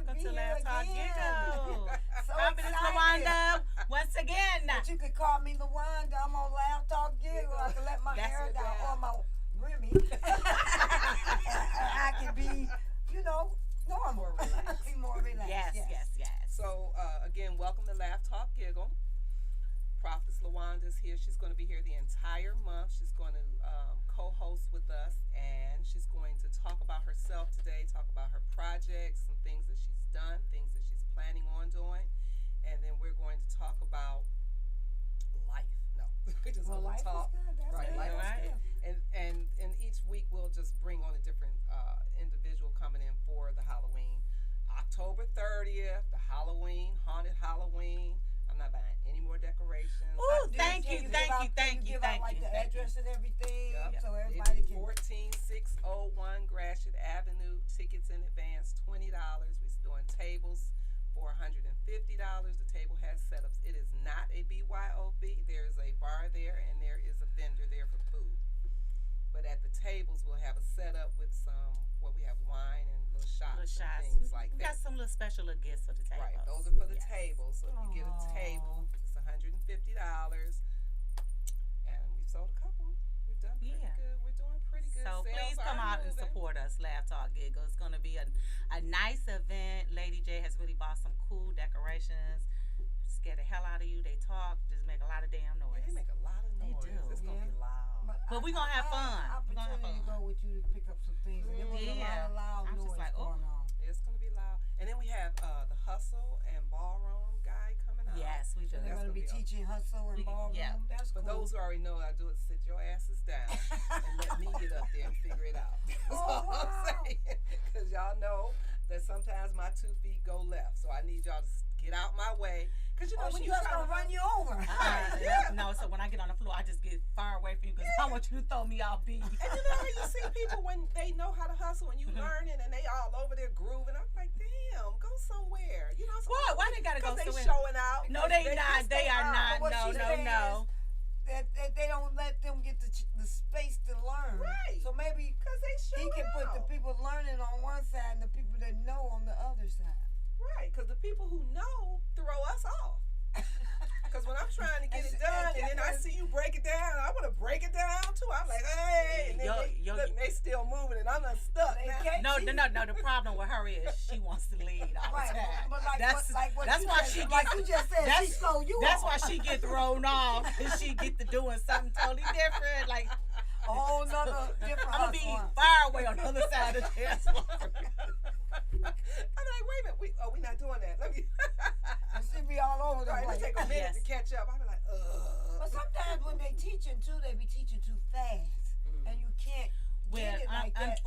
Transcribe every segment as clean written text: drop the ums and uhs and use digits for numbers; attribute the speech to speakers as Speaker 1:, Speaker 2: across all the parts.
Speaker 1: welcome
Speaker 2: be
Speaker 1: to
Speaker 2: here
Speaker 1: Laugh Talk
Speaker 2: again.
Speaker 1: Giggle.
Speaker 2: So
Speaker 1: Confidence
Speaker 2: excited.
Speaker 1: Lawanda, once again.
Speaker 2: But you could call me Lawanda. I'm on Laugh Talk Giggle. I can let my
Speaker 1: That's
Speaker 2: hair
Speaker 1: it
Speaker 2: down
Speaker 1: down.
Speaker 2: or my Remy. I can be, normal.
Speaker 3: More relaxed.
Speaker 2: Be more relaxed.
Speaker 1: Yes.
Speaker 3: So, again, welcome to Laugh Talk Giggle. Prophetess Lawanda is here. She's going to be here the entire month. She's going to co-host with us, and she's going to talk about herself today, talk about her projects, some things that she's done, things that she's planning on doing, and then we're going to talk about life. No, we're just going to
Speaker 2: Life
Speaker 3: talk.
Speaker 2: is good. That's
Speaker 3: Right,
Speaker 2: good.
Speaker 3: life is
Speaker 1: Right.
Speaker 3: good. And each week we'll just bring on a different individual coming in for the Halloween. October 30th, the Halloween, haunted Halloween. I'm not buying any more decorations.
Speaker 1: Ooh,
Speaker 2: Do
Speaker 1: thank
Speaker 2: can
Speaker 1: you.
Speaker 2: give out like the address and everything,
Speaker 3: Yep.
Speaker 2: so
Speaker 3: It's
Speaker 2: everybody can.
Speaker 3: 14601 Gratiot Avenue. Tickets in advance, $20. We're doing tables for $150. The table has setups. It is not a BYOB. There is a bar there, and there is a vendor there for food. But at the tables, we'll have a setup with we have wine and little shots and things like
Speaker 1: We
Speaker 3: that.
Speaker 1: got some little special little gifts for the table.
Speaker 3: Right, those are for the
Speaker 1: Yes.
Speaker 3: table. So if you get a table, it's $150. And we've sold a couple. We've done pretty
Speaker 1: Yeah.
Speaker 3: good. We're doing pretty good.
Speaker 1: So
Speaker 3: Sales
Speaker 1: please come
Speaker 3: are
Speaker 1: out and
Speaker 3: moving.
Speaker 1: support us, Laugh Talk Giggle. It's going to be a nice event. Lady J has really bought some cool decorations. Scare the hell out of you. They talk, just make a lot of damn
Speaker 3: Yeah,
Speaker 1: noise.
Speaker 3: they make a lot of
Speaker 1: They
Speaker 3: noise.
Speaker 1: do.
Speaker 3: It's going to be loud.
Speaker 1: But we gonna have fun. We gonna have
Speaker 2: Opportunity to
Speaker 1: fun.
Speaker 2: go with you to pick up some things. And there was a lot
Speaker 1: Yeah.
Speaker 2: of loud
Speaker 1: I'm just
Speaker 2: noise
Speaker 1: like, oh.
Speaker 2: going on.
Speaker 3: It's going to be loud. And then we have the Hustle and Ballroom guy coming out.
Speaker 1: Yes, we do.
Speaker 2: So they're
Speaker 3: That's
Speaker 2: going to be
Speaker 3: gonna be
Speaker 2: teaching hustle and ballroom.
Speaker 1: yeah.
Speaker 2: That's
Speaker 3: For
Speaker 2: cool.
Speaker 3: those who already know, I do it. Sit your asses down and let me get up there and figure it out. That's all
Speaker 2: wow.
Speaker 3: I'm saying. Because y'all know that sometimes my 2 feet go left. So I need y'all to get out my way. Because when
Speaker 2: She's
Speaker 3: you
Speaker 2: just
Speaker 3: try
Speaker 2: going to run you over.
Speaker 3: Yeah.
Speaker 1: No, so when I get on the floor, I just get far away from you because I want you to throw me off beat.
Speaker 3: And you know how you see people when they know how to hustle and you learning and they all over there grooving. I'm like, damn, go somewhere. You know,
Speaker 1: What? Why they gotta go
Speaker 3: Because they
Speaker 1: somewhere?
Speaker 3: showing out.
Speaker 1: No, they
Speaker 3: Because
Speaker 1: not.
Speaker 3: just
Speaker 1: They are
Speaker 3: are.
Speaker 1: not.
Speaker 2: What
Speaker 1: No,
Speaker 2: she's
Speaker 1: no,
Speaker 2: saying
Speaker 1: no.
Speaker 2: That they don't let them get the space to learn.
Speaker 3: Right.
Speaker 2: So maybe
Speaker 3: Because they
Speaker 2: he
Speaker 3: showing
Speaker 2: can put the
Speaker 3: out.
Speaker 2: people learning on one side and the people that know on the other side.
Speaker 3: Right, because the people who know throw us off. Because when I'm trying to get it done and then I see you break it down, I want to break it down too. I'm like, hey, and then look, they still moving and I'm not stuck.
Speaker 1: No. The problem with her is she wants to lead all the
Speaker 2: Right,
Speaker 1: time.
Speaker 2: but like
Speaker 1: That's
Speaker 2: what
Speaker 1: that's
Speaker 2: you
Speaker 1: why
Speaker 2: just,
Speaker 1: she
Speaker 2: like
Speaker 1: gets.
Speaker 2: you just said, she
Speaker 1: That's
Speaker 2: slow you
Speaker 1: That's
Speaker 2: off.
Speaker 1: why she get thrown off and she get to doing something totally different. Like
Speaker 2: a whole nother different
Speaker 1: I'm gonna be
Speaker 2: hustle.
Speaker 1: far away on the other side of the dance floor.
Speaker 3: I'm like, wait a minute, we're not doing that. Let me.
Speaker 2: And she be all over the
Speaker 3: Right,
Speaker 2: place.
Speaker 3: it'll take a minute
Speaker 1: Yes.
Speaker 3: to catch up. I be like,
Speaker 2: But sometimes when they teaching too, they be teaching too fast, and you can't get it like that.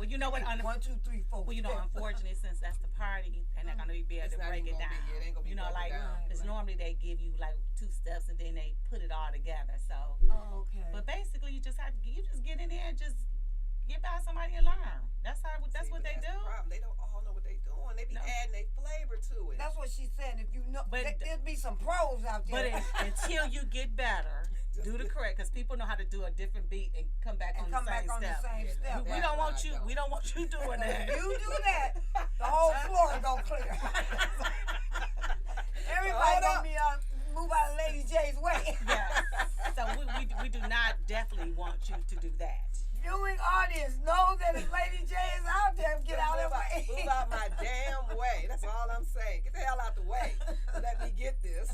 Speaker 1: You know what?
Speaker 2: 1, 2, 3, 4.
Speaker 1: Well, you know, unfortunately, since that's the party, they're not gonna be able
Speaker 3: It's
Speaker 1: to
Speaker 3: not
Speaker 1: break
Speaker 3: even
Speaker 1: it
Speaker 3: gonna
Speaker 1: down.
Speaker 3: be- it ain't gonna be
Speaker 1: You know,
Speaker 3: broken
Speaker 1: like
Speaker 3: down.
Speaker 1: because normally they give you like 2 steps and then they put it all together. So,
Speaker 2: Oh, okay.
Speaker 1: but basically, you just get in there and just get by somebody and learn. That's what they do.
Speaker 3: The problem. They don't all know what they doing. They be
Speaker 1: No.
Speaker 3: adding a flavor to it.
Speaker 2: That's what she's saying. If you know,
Speaker 1: But
Speaker 2: there'd be some pros out
Speaker 1: But
Speaker 2: there.
Speaker 1: until you get better, do the correct, because people know how to do a different beat and come back
Speaker 2: and
Speaker 1: on
Speaker 2: come
Speaker 1: the
Speaker 2: back
Speaker 1: same
Speaker 2: on
Speaker 1: step.
Speaker 2: the same step.
Speaker 1: We
Speaker 3: That's
Speaker 1: don't
Speaker 3: why
Speaker 1: want
Speaker 3: I
Speaker 1: you.
Speaker 3: don't.
Speaker 1: We don't want you doing that.
Speaker 2: If you do that, the whole floor is gonna clear. Everybody gonna be move out of Lady J's way.
Speaker 1: Yes. So we do not definitely want you to do that.
Speaker 2: Viewing audience, know that if Lady J is out there, get out of the way.
Speaker 3: Move out my damn way. That's all I'm saying. Get the hell out the way. Let me get this.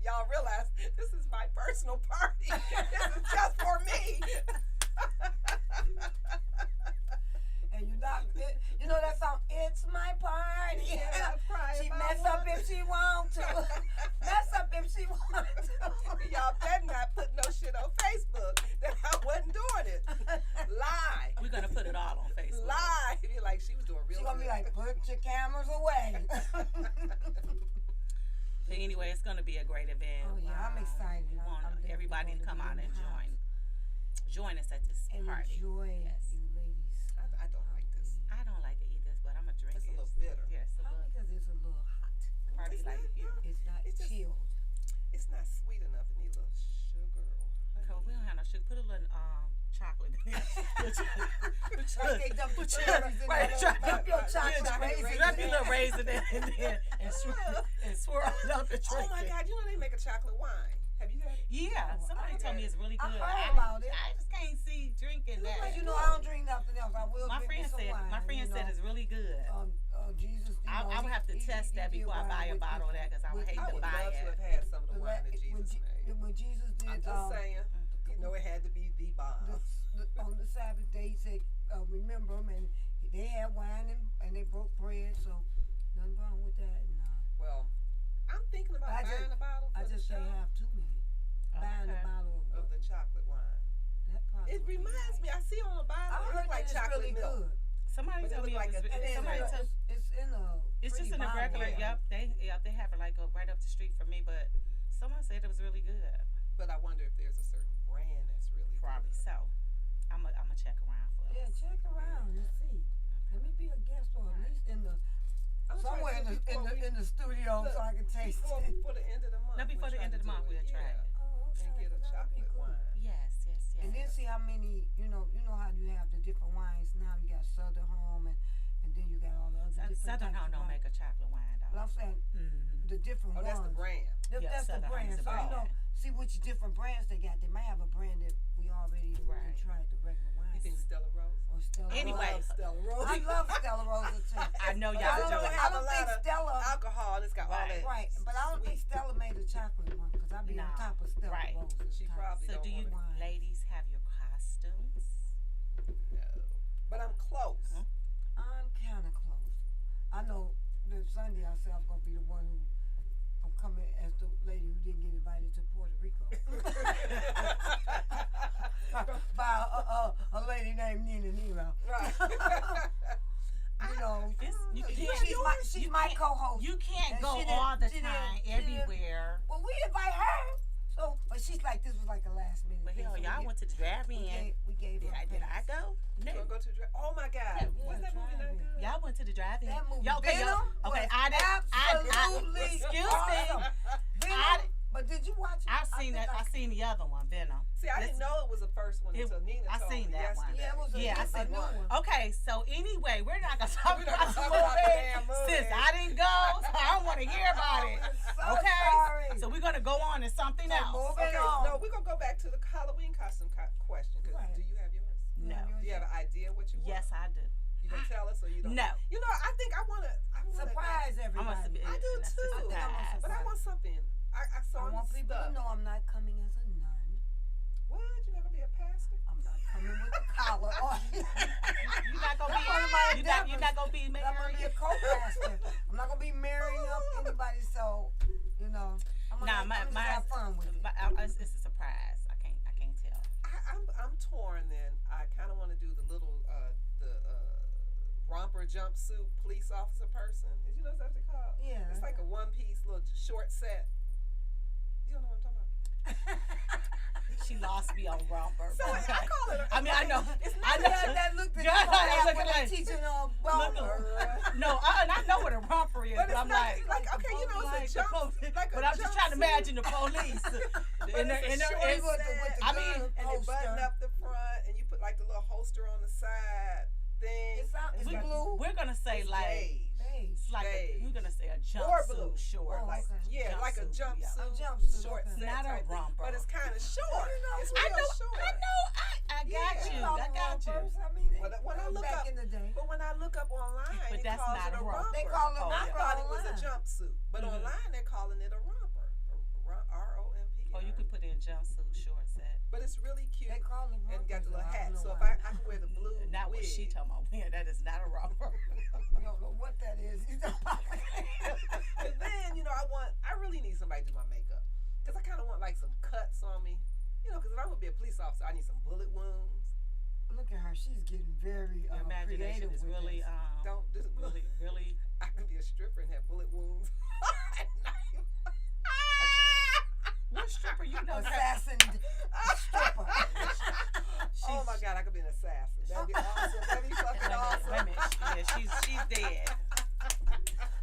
Speaker 3: Y'all realize this is my personal party. This is just for me.
Speaker 2: And you know that song, It's My Party.
Speaker 3: Yeah,
Speaker 2: She mess up if she want to. Mess up if she want to.
Speaker 3: Y'all better not put no shit on Facebook that I wasn't doing it. Lie.
Speaker 1: We're gonna put it all on Facebook.
Speaker 3: Lie. You're like, she was doing real
Speaker 2: She gonna be
Speaker 3: good.
Speaker 2: like, put your cameras away.
Speaker 1: But anyway, it's gonna be a great event.
Speaker 2: Oh, yeah, I'm excited.
Speaker 1: We want
Speaker 2: I'm definitely
Speaker 1: everybody to
Speaker 2: gonna
Speaker 1: come
Speaker 2: be
Speaker 1: out
Speaker 2: in
Speaker 1: and
Speaker 2: the house.
Speaker 1: join us at this
Speaker 2: And
Speaker 1: party.
Speaker 2: enjoy
Speaker 1: Yes.
Speaker 2: you ladies.
Speaker 3: I don't like this.
Speaker 1: I don't like it either, but I'm gonna drink
Speaker 3: It's
Speaker 1: it.
Speaker 3: a little bitter.
Speaker 1: Yes, a little
Speaker 2: Because it's a little hot.
Speaker 1: party
Speaker 3: It's
Speaker 1: like
Speaker 3: not,
Speaker 1: here.
Speaker 3: no.
Speaker 2: It's not
Speaker 3: It's just-
Speaker 2: chilled.
Speaker 3: It's not sweet enough. It needs a little sugar.
Speaker 1: Okay, we don't have no sugar. Put a little chocolate in there.
Speaker 2: Like they dump the
Speaker 1: Put
Speaker 2: cherries in
Speaker 1: right,
Speaker 2: there.
Speaker 1: chocolate.
Speaker 2: Dump your chocolate
Speaker 3: Yeah,
Speaker 2: raisins
Speaker 1: Drop
Speaker 2: in
Speaker 1: put raisin in it and swirl it up and drink
Speaker 3: Oh my
Speaker 1: it.
Speaker 3: God! You know they make a chocolate wine. Have you had it?
Speaker 1: Yeah, somebody told me it's really
Speaker 2: I
Speaker 1: good.
Speaker 2: heard about it.
Speaker 1: I just can't see drinking that.
Speaker 2: Like, you know, I don't drink nothing else. I will
Speaker 1: my
Speaker 2: drink
Speaker 1: friend
Speaker 2: me some
Speaker 1: said
Speaker 2: wine.
Speaker 1: my friend said it's really good.
Speaker 2: Jesus.
Speaker 1: I would have to test that before I buy a bottle of that because I would hate
Speaker 3: I
Speaker 1: to
Speaker 3: would
Speaker 1: buy
Speaker 3: love to
Speaker 1: it.
Speaker 3: have had some of the wine that Jesus made.
Speaker 2: When Jesus did,
Speaker 3: I'm just saying, you know, it had to be the bomb.
Speaker 2: On the Sabbath day, he said, remember them, and they had wine and they broke bread, so nothing wrong with that. And,
Speaker 3: well, I'm thinking about buying a bottle for
Speaker 2: I just
Speaker 3: the show.
Speaker 2: can't have too many. Buying a bottle
Speaker 3: of the chocolate wine.
Speaker 2: That probably
Speaker 3: It reminds me. I see on the bottle.
Speaker 2: I
Speaker 3: It
Speaker 2: heard
Speaker 3: looks like
Speaker 2: it's
Speaker 3: chocolate
Speaker 2: really
Speaker 3: milk.
Speaker 2: good.
Speaker 1: Somebody
Speaker 3: But it
Speaker 1: told me
Speaker 3: look like
Speaker 1: it was.
Speaker 3: a-
Speaker 1: Somebody told.
Speaker 2: It's in a.
Speaker 1: It's just in a
Speaker 2: pretty
Speaker 1: regular.
Speaker 2: bottle.
Speaker 1: Yep, they have it like right up the street from me. But someone said it was really good.
Speaker 3: But I wonder if there's a certain brand that's really
Speaker 1: Probably
Speaker 3: good.
Speaker 1: so. I'm a check around for
Speaker 2: Yeah,
Speaker 1: us.
Speaker 2: check around and see. Let me be a guest, or at least in the somewhere in the studio, so I can taste it.
Speaker 3: For the end of the month.
Speaker 1: No, before the end of the month, we'll try it.
Speaker 2: Oh, okay.
Speaker 3: And get a
Speaker 2: That'd be
Speaker 3: chocolate
Speaker 2: cool.
Speaker 3: wine.
Speaker 1: Yes.
Speaker 2: And then see how many, you know how you have the different wines now. You got Southern Home, and then you got all the other different
Speaker 1: Southern
Speaker 2: types
Speaker 1: Home
Speaker 2: of
Speaker 1: don't
Speaker 2: wine.
Speaker 1: make a chocolate wine
Speaker 2: But
Speaker 1: though.
Speaker 2: I'm saying the different
Speaker 3: Oh,
Speaker 2: ones.
Speaker 3: that's the brand.
Speaker 1: Yeah,
Speaker 2: That's the
Speaker 1: Southern Home
Speaker 2: brand.
Speaker 1: is the
Speaker 2: So you know,
Speaker 1: brand.
Speaker 2: see which different brands they got. They might have a brand that we already
Speaker 1: Right.
Speaker 2: tried the regular wine.
Speaker 3: You think Stella Rosa?
Speaker 2: Or Stella
Speaker 1: Anyway,
Speaker 2: Rosa.
Speaker 3: Stella Rosa.
Speaker 2: I love Stella Rosa too.
Speaker 1: I know
Speaker 3: But
Speaker 1: y'all
Speaker 3: I
Speaker 1: do.
Speaker 3: don't
Speaker 1: it.
Speaker 3: have
Speaker 2: I don't
Speaker 3: a lot
Speaker 2: think
Speaker 3: of
Speaker 2: Stella.
Speaker 3: alcohol. It's got all that.
Speaker 2: Right, but I don't think
Speaker 3: sweet.
Speaker 2: Stella made a chocolate one because I be on
Speaker 1: No.
Speaker 2: top of Stella
Speaker 1: Right.
Speaker 2: Rosa.
Speaker 3: She probably
Speaker 1: So
Speaker 3: don't
Speaker 1: do you
Speaker 3: wanna-
Speaker 1: ladies have your costumes?
Speaker 3: No. But I'm close.
Speaker 2: I'm kind of close. I know that Sunday I said I'm gonna be the one who I'm coming as the lady who didn't get invited to Puerto Rico by a lady named Nina Nero.
Speaker 3: Right.
Speaker 2: You know,
Speaker 1: You
Speaker 2: she's my co-host.
Speaker 1: You can't
Speaker 2: And
Speaker 1: go
Speaker 2: she
Speaker 1: all the
Speaker 2: didn't-
Speaker 1: time
Speaker 2: she didn't-
Speaker 1: everywhere.
Speaker 2: Well, we invite her. So, but she's like, this was like a last minute.
Speaker 1: But
Speaker 2: thing,
Speaker 1: hell,
Speaker 2: so
Speaker 1: y'all went to the drive-in.
Speaker 2: we gave her.
Speaker 1: Did I go?
Speaker 3: You
Speaker 1: No.
Speaker 3: gonna go to oh my God.
Speaker 1: Yeah,
Speaker 3: Was that movie that good?
Speaker 1: Y'all went to the drive-in.
Speaker 2: That movie,
Speaker 1: Y'all, okay,
Speaker 2: Venom,
Speaker 1: okay,
Speaker 2: was absolutely
Speaker 1: excuse
Speaker 2: awesome.
Speaker 1: me.
Speaker 2: Venom, but did you watch it?
Speaker 1: I've seen that. I seen the other one, Venom.
Speaker 3: See, I didn't know it was the first one until Nina
Speaker 1: I
Speaker 3: told
Speaker 1: seen
Speaker 3: me
Speaker 1: that one.
Speaker 3: yesterday.
Speaker 2: Yeah, it was
Speaker 1: Yeah, I
Speaker 2: a
Speaker 1: seen
Speaker 2: new one.
Speaker 1: Okay, so anyway, we're not gonna talk
Speaker 3: We're not
Speaker 1: about the
Speaker 3: gonna talk about the
Speaker 1: movie
Speaker 3: damn movie.
Speaker 1: since I didn't go, so I don't want to hear about it.
Speaker 2: So
Speaker 1: Okay,
Speaker 2: sorry.
Speaker 1: so we're gonna go on to something
Speaker 2: So
Speaker 1: else.
Speaker 2: moving
Speaker 3: Okay,
Speaker 2: on.
Speaker 3: no, we're gonna go back to the Halloween costume question. Cause
Speaker 2: Right.
Speaker 3: do you have yours?
Speaker 1: No.
Speaker 3: Do you have an idea what you want?
Speaker 1: Yes, I do.
Speaker 3: You gonna tell us or you don't?
Speaker 1: No.
Speaker 3: You know, I think I wanna
Speaker 2: Surprise everybody.
Speaker 3: I do too. But I want something. I saw
Speaker 2: I want people to know I'm not coming as a nun.
Speaker 3: What? You're not gonna be a pastor?
Speaker 2: I'm not coming with a collar on.
Speaker 1: You're not gonna
Speaker 2: That's one of my
Speaker 1: be. You're not gonna be
Speaker 2: I'm gonna be a
Speaker 1: married.
Speaker 2: co-pastor. I'm not gonna be marrying up anybody, so I'm
Speaker 1: Nah,
Speaker 2: gonna just have fun with it.
Speaker 1: It's a surprise. I can't tell.
Speaker 3: I'm torn. Then I kind of want to do the little romper jumpsuit police officer person. Did you know that's what they called?
Speaker 2: Yeah.
Speaker 3: It's like a one-piece little short set. You don't know what I'm talking about?
Speaker 1: She lost me on romper.
Speaker 3: So I call it.
Speaker 1: I mean, I know. I know.
Speaker 2: That looked at
Speaker 1: Yeah,
Speaker 2: you
Speaker 1: I
Speaker 2: like
Speaker 1: look
Speaker 2: when
Speaker 1: like-
Speaker 2: they teaching on
Speaker 1: Look,
Speaker 2: romper.
Speaker 1: no, and I know what a romper is,
Speaker 3: But
Speaker 1: but
Speaker 3: it's
Speaker 1: I'm
Speaker 3: not
Speaker 1: like,
Speaker 3: okay, you know, it's a jump, like a
Speaker 1: but I'm just trying to
Speaker 3: jumpsuit.
Speaker 1: imagine the police.
Speaker 3: But
Speaker 1: And
Speaker 3: it's a short
Speaker 1: it's-
Speaker 3: set,
Speaker 2: with the
Speaker 1: I mean,
Speaker 3: and they button up the front, and you put like the little holster on the side thing.
Speaker 2: It's
Speaker 3: and
Speaker 2: blue.
Speaker 3: got-
Speaker 1: we're gonna say
Speaker 3: it's
Speaker 1: like,
Speaker 2: Beige.
Speaker 1: it's like
Speaker 3: beige.
Speaker 1: we're gonna say a
Speaker 3: or blue,
Speaker 1: jumpsuit short,
Speaker 3: or like
Speaker 2: okay.
Speaker 3: like a
Speaker 1: jumpsuit,
Speaker 3: jumpsuit,
Speaker 1: yeah.
Speaker 2: A jumpsuit,
Speaker 3: short
Speaker 2: okay.
Speaker 3: set,
Speaker 1: Not a
Speaker 3: type thing.
Speaker 1: romper.
Speaker 3: But it's kind of short. It's
Speaker 1: I
Speaker 3: real
Speaker 1: know,
Speaker 3: short.
Speaker 1: I got
Speaker 3: Yeah.
Speaker 1: you,
Speaker 2: Call
Speaker 1: I
Speaker 2: them
Speaker 1: got you.
Speaker 2: rompers. I mean,
Speaker 3: When I look
Speaker 2: back
Speaker 3: up-
Speaker 2: in the day.
Speaker 3: But when I look up online,
Speaker 1: But
Speaker 3: it
Speaker 1: that's
Speaker 3: calls
Speaker 1: not
Speaker 3: it
Speaker 1: a
Speaker 3: a
Speaker 1: romper.
Speaker 3: romper.
Speaker 2: They call it
Speaker 1: Oh,
Speaker 3: I
Speaker 2: romper
Speaker 3: thought it was a
Speaker 2: online.
Speaker 3: jumpsuit, but
Speaker 1: Mhm.
Speaker 3: online they're calling it a romper. R-O-M-P.
Speaker 1: Or you could put in jumpsuit short set.
Speaker 3: But it's really cute.
Speaker 2: They call it rompers.
Speaker 3: And got the little
Speaker 2: though. I
Speaker 3: hat.
Speaker 2: don't
Speaker 3: So
Speaker 2: know
Speaker 3: if
Speaker 2: why.
Speaker 3: I can wear the blue
Speaker 1: Not what
Speaker 3: wig.
Speaker 1: she talking about. Man, that is not a romper.
Speaker 2: I don't know what that is. You know?
Speaker 3: But then, I really need somebody to do my makeup. Because I kind of want like some cuts on me. Because if I'm going to be a police officer, I need some bullet wounds.
Speaker 2: Look at her. She's getting very
Speaker 1: Your imagination
Speaker 2: creative
Speaker 1: is
Speaker 2: with
Speaker 1: really,
Speaker 2: this.
Speaker 3: Don't just
Speaker 1: really.
Speaker 3: I can be a stripper and have bullet wounds.
Speaker 1: What stripper you know?
Speaker 2: Assassin stripper.
Speaker 3: Oh my God, I could be an assassin. That'd be awesome. That'd be fucking awesome.
Speaker 1: Wait a minute. Yeah, she's dead.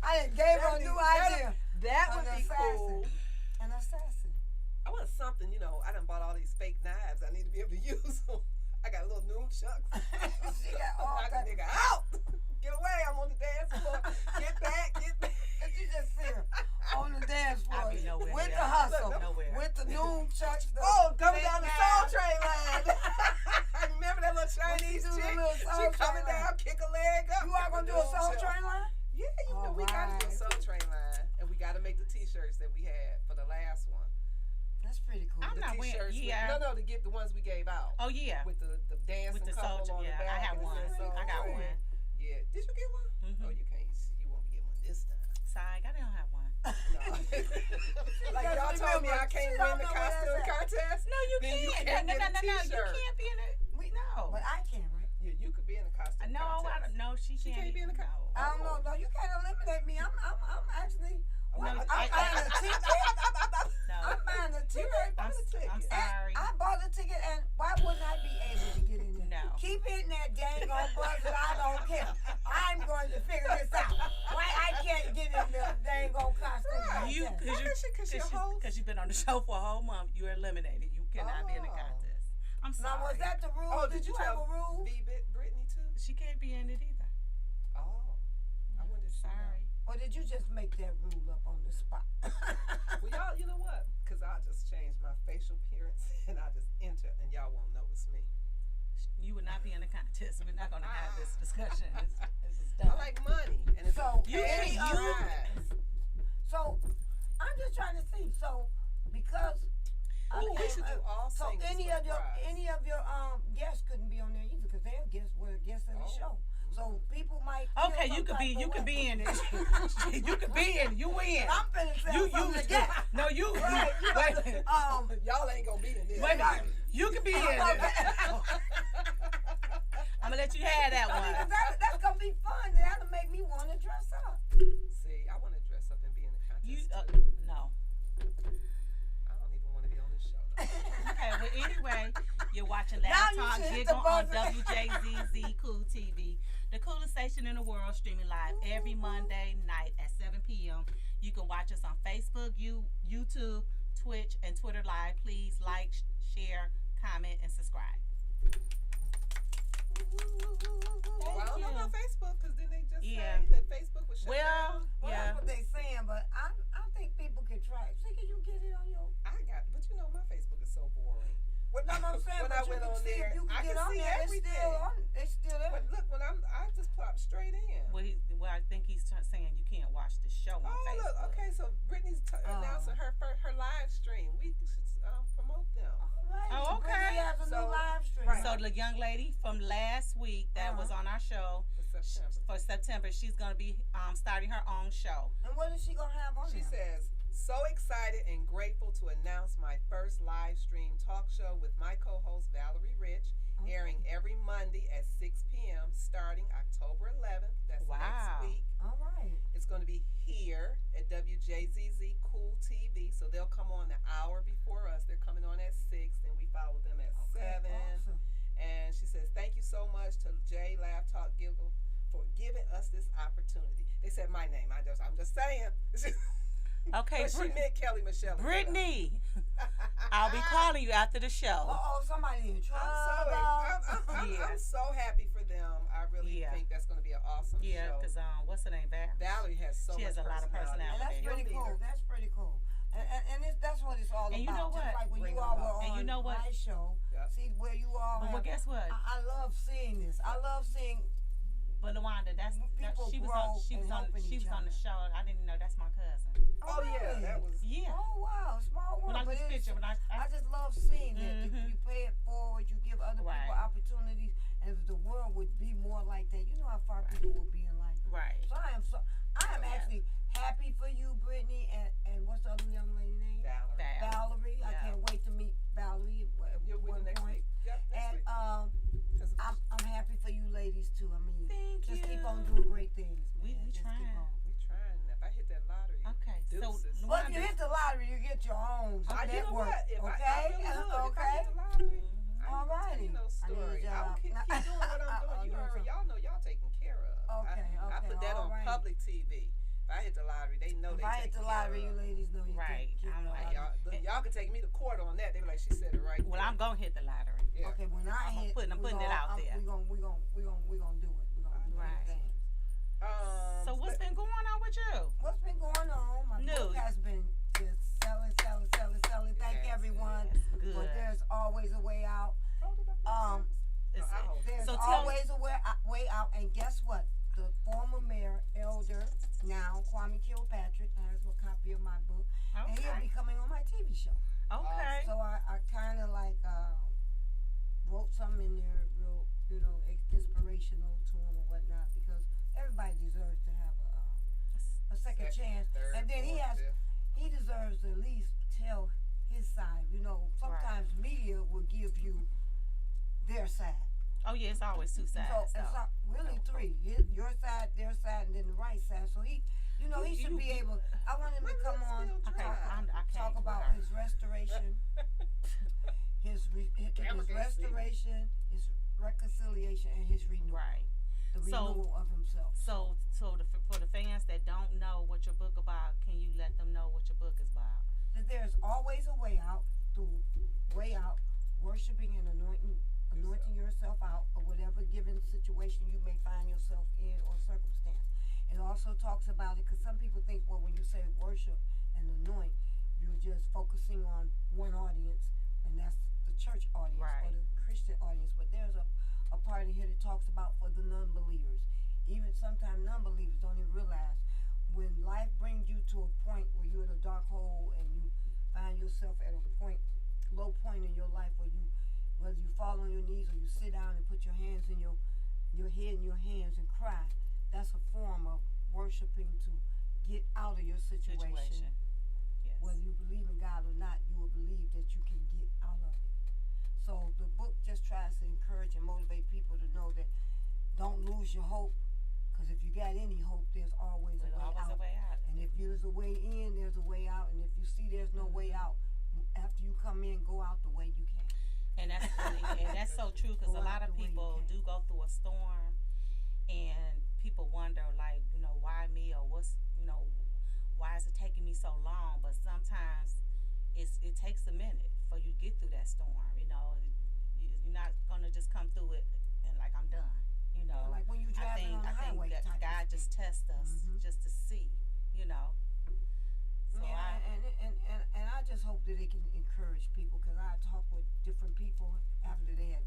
Speaker 2: I done gave her a new idea.
Speaker 3: That
Speaker 2: An
Speaker 3: would be
Speaker 2: assassin.
Speaker 3: cool.
Speaker 2: An assassin.
Speaker 3: I want something, I done bought all these fake knives. I need to be able to use them. I got little nunchucks.
Speaker 2: She got all
Speaker 3: Knock a
Speaker 2: that.
Speaker 3: nigga out. Get away. I'm on the dance floor. Get back. T-shirts.
Speaker 1: Yeah.
Speaker 3: No, to get the ones we gave out.
Speaker 1: Oh yeah.
Speaker 3: With the dancing
Speaker 1: With the
Speaker 3: couple
Speaker 1: soldier.
Speaker 3: on
Speaker 1: Yeah,
Speaker 3: the back.
Speaker 1: I have
Speaker 3: and it
Speaker 1: one.
Speaker 3: says so
Speaker 1: I got
Speaker 3: great.
Speaker 1: one.
Speaker 3: Yeah. Did you get one?
Speaker 1: Mhm.
Speaker 3: Oh, you can't. You won't get one this time.
Speaker 1: Sorry, I don't have one.
Speaker 3: No. Like y'all told me I can't win the costume contest.
Speaker 1: No, you
Speaker 3: Then you
Speaker 1: can't.
Speaker 3: can't
Speaker 1: No,
Speaker 3: get a
Speaker 1: you
Speaker 3: t-shirt.
Speaker 1: can't be in it. No.
Speaker 2: But I can, right?
Speaker 3: Yeah, you could be in the costume
Speaker 1: No, I
Speaker 3: contest.
Speaker 1: don't. No, she can't
Speaker 3: be in the
Speaker 1: no.
Speaker 2: I don't know. No, you can't eliminate me. I'm actually.
Speaker 3: Oh,
Speaker 2: Well,
Speaker 1: no,
Speaker 2: I'm buying a ticket.
Speaker 1: No.
Speaker 2: I'm buying a ticket.
Speaker 1: I'm
Speaker 2: And
Speaker 1: sorry.
Speaker 2: I bought a ticket, and why wouldn't I be able to get in there?
Speaker 1: No.
Speaker 2: Keep hitting that dang on buzzer. I don't care. I'm going to figure this out. Why I can't get in the dang on costume contest?
Speaker 1: You, because you've been on the show for a whole month, you're eliminated. You cannot be in the contest. I'm sorry.
Speaker 2: Now, was that the rule?
Speaker 3: Oh,
Speaker 2: did you have a rule?
Speaker 3: Brittany too?
Speaker 1: She can't be in it either.
Speaker 3: Oh, I wonder.
Speaker 1: Sorry.
Speaker 2: Or did you just make that rule up on the spot?
Speaker 3: Well, y'all, you know what? Because I just changed my facial appearance and I just enter, and y'all won't know it's me.
Speaker 1: You would not be in the contest. We're not going to have this discussion. This is
Speaker 3: I
Speaker 1: done.
Speaker 3: like money, and it's
Speaker 2: So,
Speaker 1: You
Speaker 3: cash
Speaker 1: can't- you-
Speaker 3: prize.
Speaker 2: So, I'm just trying to see. So, because
Speaker 3: Ooh, we should do all
Speaker 2: so
Speaker 3: singles
Speaker 2: any
Speaker 3: for
Speaker 2: of
Speaker 3: a
Speaker 2: your
Speaker 3: prize.
Speaker 2: guests couldn't be on there either because they're guests of the
Speaker 3: Oh.
Speaker 2: show. So people might.
Speaker 1: Okay,
Speaker 2: feel
Speaker 1: you could
Speaker 2: some
Speaker 1: be
Speaker 2: type of way.
Speaker 1: in it. You could be in it. You win.
Speaker 2: I'm finna sell something to get.
Speaker 1: No, you.
Speaker 2: Right,
Speaker 1: Wait.
Speaker 3: Y'all ain't gonna be in this.
Speaker 1: Wait a minute. You can be in it. I'm gonna let you have that
Speaker 2: I mean,
Speaker 1: one.
Speaker 2: 'cause that's gonna be fun. That'll make me want to dress up.
Speaker 3: See, I want to dress up and be in the contest.
Speaker 1: You
Speaker 3: too.
Speaker 1: no.
Speaker 3: I don't even want to be on this show. No.
Speaker 1: Okay. Well, anyway, you're watching
Speaker 2: Now
Speaker 1: Laugh
Speaker 2: you
Speaker 1: Talk
Speaker 2: should hit
Speaker 1: Giggle
Speaker 2: the
Speaker 1: on
Speaker 2: buzzer.
Speaker 1: WJZZ Cool TV, the coolest station in the world, streaming live every Monday night at 7 p.m. You can watch us on Facebook, YouTube, Twitch, and Twitter Live. Please like, share, comment, and subscribe.
Speaker 3: Well, I don't know
Speaker 1: you.
Speaker 3: about Facebook because then they just
Speaker 1: Yeah.
Speaker 3: say that Facebook was shut
Speaker 1: Well,
Speaker 3: down.
Speaker 2: Well,
Speaker 1: yeah.
Speaker 2: that's what they saying, but I think people can try. See, can you get it on your?
Speaker 3: But you know my Facebook is so boring.
Speaker 2: No, I'm saying,
Speaker 3: When
Speaker 2: but
Speaker 3: I
Speaker 2: you
Speaker 3: went
Speaker 2: can
Speaker 3: on
Speaker 2: see
Speaker 3: there,
Speaker 2: if you can
Speaker 3: I
Speaker 2: get
Speaker 3: can
Speaker 2: on
Speaker 3: see
Speaker 2: there.
Speaker 3: everything.
Speaker 2: It's still there.
Speaker 3: But look, I just popped straight in.
Speaker 1: Well, I think he's saying you can't watch the show on
Speaker 3: Oh,
Speaker 1: Facebook.
Speaker 3: look. Okay, so Brittany's announcing her live stream. We should promote them.
Speaker 2: All right.
Speaker 1: Oh, okay.
Speaker 2: Brittany has a
Speaker 3: So-
Speaker 2: new live stream.
Speaker 3: right.
Speaker 1: So the young lady from last week that was on our show
Speaker 3: For September.
Speaker 1: for September, she's going to be starting her own show.
Speaker 2: And what is she gonna have on
Speaker 3: She
Speaker 2: there?
Speaker 3: says, so excited and grateful to announce my first live stream talk show with my co-host Valerie Rich, airing every Monday at 6 p.m. starting October 11th. That's
Speaker 1: Wow.
Speaker 3: next week.
Speaker 2: All right.
Speaker 3: It's going to be here at WJZZ Cool TV. So they'll come on an hour before us. They're coming on at 6, then we follow them at 7.
Speaker 2: Awesome.
Speaker 3: And she says, thank you so much to Jay Laugh Talk Giggle for giving us this opportunity. They said my name. I'm just saying.
Speaker 1: Okay,
Speaker 3: But she meant Kelly Michelle.
Speaker 1: Brittany, I'll be calling you after the show.
Speaker 2: Somebody in trouble.
Speaker 3: I'm so happy for them. I really
Speaker 1: Yeah.
Speaker 3: think that's going to be an awesome
Speaker 1: Yeah,
Speaker 3: show.
Speaker 1: because what's her name, Val?
Speaker 3: Valerie has so
Speaker 1: She
Speaker 3: much
Speaker 1: has a lot of
Speaker 2: And
Speaker 1: personality.
Speaker 2: that's pretty
Speaker 3: You'll
Speaker 2: cool.
Speaker 3: meet her.
Speaker 2: That's pretty cool. And that's what it's all
Speaker 1: And
Speaker 2: about.
Speaker 1: you know
Speaker 2: Just
Speaker 1: what?
Speaker 2: like when
Speaker 3: Bring
Speaker 2: you
Speaker 3: them
Speaker 2: all were
Speaker 3: up.
Speaker 1: And
Speaker 2: on
Speaker 1: you know what?
Speaker 2: my show.
Speaker 3: Yep.
Speaker 2: See where you all
Speaker 1: But
Speaker 2: have.
Speaker 1: guess what?
Speaker 2: I love seeing this. I love seeing.
Speaker 1: But Lawanda,
Speaker 2: People
Speaker 1: she was
Speaker 2: grow
Speaker 1: on
Speaker 2: and helping
Speaker 1: she
Speaker 2: each
Speaker 1: was on the
Speaker 2: other.
Speaker 1: show. I didn't know that's my cousin.
Speaker 3: Oh, yeah.
Speaker 2: really?
Speaker 3: That was.
Speaker 1: Yeah.
Speaker 2: Oh wow, small
Speaker 1: When
Speaker 2: world.
Speaker 1: I
Speaker 2: But
Speaker 1: just
Speaker 2: it's,
Speaker 1: picture when I
Speaker 2: I just love seeing that.
Speaker 1: Mhm.
Speaker 2: You pay it forward. You give other
Speaker 1: Right.
Speaker 2: people opportunities, and if the world would be more like that, you know how far people would be in life.
Speaker 1: right.
Speaker 2: So I am
Speaker 1: Yeah.
Speaker 2: actually happy for you, Brittany, and what's the other young lady name?
Speaker 3: Valerie.
Speaker 1: Val.
Speaker 2: Valerie. I
Speaker 1: Yeah.
Speaker 2: can't wait to meet Valerie at
Speaker 3: You're
Speaker 2: one
Speaker 3: winning next
Speaker 2: point.
Speaker 3: week. Yep, next
Speaker 2: And
Speaker 3: week.
Speaker 2: 'cause I'm happy for you ladies too. I mean,
Speaker 1: Thank
Speaker 2: just keep
Speaker 1: you.
Speaker 2: on doing great things.
Speaker 1: We
Speaker 2: man. Just
Speaker 1: trying.
Speaker 2: keep on.
Speaker 3: We trying. If I hit that lottery,
Speaker 1: Okay, so
Speaker 3: deuces.
Speaker 2: Well, if you hit the lottery, you get your own
Speaker 3: You know
Speaker 2: network.
Speaker 3: what? If
Speaker 2: Okay,
Speaker 3: I really would. If I
Speaker 2: okay.
Speaker 3: hit the lottery, I
Speaker 2: All
Speaker 3: ain't gonna tell you
Speaker 2: righty.
Speaker 3: no
Speaker 2: I need a
Speaker 3: story. I
Speaker 2: job.
Speaker 3: will keep doing what I'm doing. You
Speaker 2: I'll do
Speaker 3: already, y'all know y'all taken care of.
Speaker 2: Okay,
Speaker 3: I put that
Speaker 2: all
Speaker 3: on
Speaker 2: righty.
Speaker 3: public TV. If I hit the lottery, they know
Speaker 2: If
Speaker 3: they
Speaker 2: I hit
Speaker 3: taken
Speaker 2: the
Speaker 3: care
Speaker 2: lottery, you
Speaker 3: of.
Speaker 2: ladies know you
Speaker 1: Right.
Speaker 2: take
Speaker 1: I'm
Speaker 2: care
Speaker 1: like,
Speaker 2: of.
Speaker 3: Y'all can take me to court on that. They be like, she said it right.
Speaker 1: well,
Speaker 3: there.
Speaker 1: I'm gonna hit the lottery.
Speaker 3: Yeah.
Speaker 2: Okay, when I hit,
Speaker 1: I'm putting it out there.
Speaker 2: We gonna do it. We gonna do
Speaker 1: Right.
Speaker 2: things.
Speaker 1: So what's been going on with you?
Speaker 2: What's been going on? My
Speaker 1: News.
Speaker 2: book has been just selling. Thank
Speaker 3: Yes,
Speaker 2: everyone.
Speaker 1: yes, good.
Speaker 2: But there's always a way out.
Speaker 3: Hold it up.
Speaker 1: It's-
Speaker 3: I hope.
Speaker 2: There's
Speaker 1: So tell
Speaker 2: always a way out. And guess what? The former mayor, Elder, now Kwame Kilpatrick, has a copy of my book. And he'll
Speaker 1: Okay.
Speaker 2: be coming on my TV show.
Speaker 1: Okay.
Speaker 2: So I kind of like wrote something in there, real, inspirational to him or whatnot, because everybody deserves to have a second chance.
Speaker 3: third,
Speaker 2: And then
Speaker 3: fourth, fifth.
Speaker 2: he deserves to at least tell his side. Sometimes media will give you their side.
Speaker 1: Oh yeah, it's always two sides.
Speaker 2: So it's not really three. Your side, their side, and then the right side. So he should be able. I want him to come on,
Speaker 1: Okay, I
Speaker 2: talk
Speaker 1: can't
Speaker 2: about
Speaker 1: with her.
Speaker 2: his restoration, his restoration, his reconciliation, and his renewal.
Speaker 1: Right.
Speaker 2: The
Speaker 1: So-
Speaker 2: renewal of himself.
Speaker 1: So for the fans that don't know what your book about, can you let them know what your book is about?
Speaker 2: That there's always a way out. Worshiping and anointing yourself out of whatever given situation you may find yourself in or circumstance. It also talks about it because some people think, well, when you say worship and anoint, you're just focusing on one audience, and that's the church audience
Speaker 1: Right.
Speaker 2: or the Christian audience. But there's a part in here that talks about for the non-believers. Even sometimes non-believers don't even realize when life brings you to a point where you're in a dark hole and you find yourself at a low point in your life whether you fall on your knees or you sit down and put your hands in your head in your hands and cry, that's a form of worshiping to get out of your situation.
Speaker 1: Yes.
Speaker 2: Whether you believe in God or not, you will believe that you can get out of it. So the book just tries to encourage and motivate people to know that don't lose your hope, because if you got any hope, there's always
Speaker 1: There's
Speaker 2: a way
Speaker 1: always
Speaker 2: out.
Speaker 1: a way out.
Speaker 2: And if there's a way in, there's a way out. And if you see there's no way out, after you come in, go out the way you can.
Speaker 1: And that's so true, because a
Speaker 2: Go
Speaker 1: lot
Speaker 2: out
Speaker 1: of
Speaker 2: the way you
Speaker 1: people
Speaker 2: can.
Speaker 1: do go through a storm, and people wonder, like, why me, or why is it taking me so long? But sometimes it takes a minute for you to get through that storm. You're not gonna just come through it and like I'm done.
Speaker 2: Like when you driving on the
Speaker 1: I think
Speaker 2: highway
Speaker 1: that
Speaker 2: type of
Speaker 1: God
Speaker 2: thing.
Speaker 1: just tests us just to see. So
Speaker 2: Yeah, and I just hope that it can encourage people, because I talk with different people after they had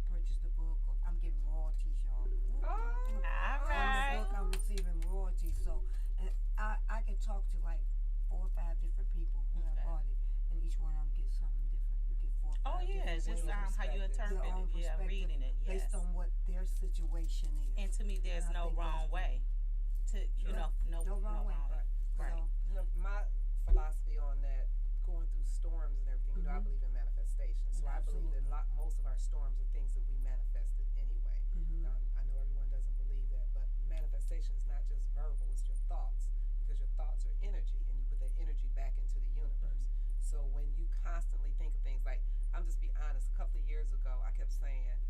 Speaker 2: purchased the book. I'm getting royalties, y'all.
Speaker 1: all
Speaker 2: From
Speaker 1: right.
Speaker 2: the book, I'm receiving royalties. So, and I can talk to like 4 or 5 different people who have
Speaker 1: Okay.
Speaker 2: bought it, and each one of them get something different. You get 4 or 5
Speaker 1: Oh yeah, it's
Speaker 2: different
Speaker 1: just
Speaker 2: ways
Speaker 1: how you
Speaker 3: perspective.
Speaker 1: interpret
Speaker 2: their own
Speaker 1: it. Yeah,
Speaker 2: perspective
Speaker 1: reading it. Yes.
Speaker 2: based on what their situation is.
Speaker 1: And to me, there's
Speaker 2: And I
Speaker 1: no
Speaker 2: think
Speaker 1: wrong
Speaker 2: that's
Speaker 1: way to
Speaker 2: No wrong way.
Speaker 1: Right.
Speaker 2: So,
Speaker 3: My philosophy on that, going through storms and everything, I believe in manifestation. So I believe that most of our storms are things that we manifested anyway. I know everyone doesn't believe that, but manifestation is not just verbal, it's your thoughts, because your thoughts are energy, and you put that energy back into the universe. So when you constantly think of things like, I'm just be honest, a couple of years ago, I kept saying,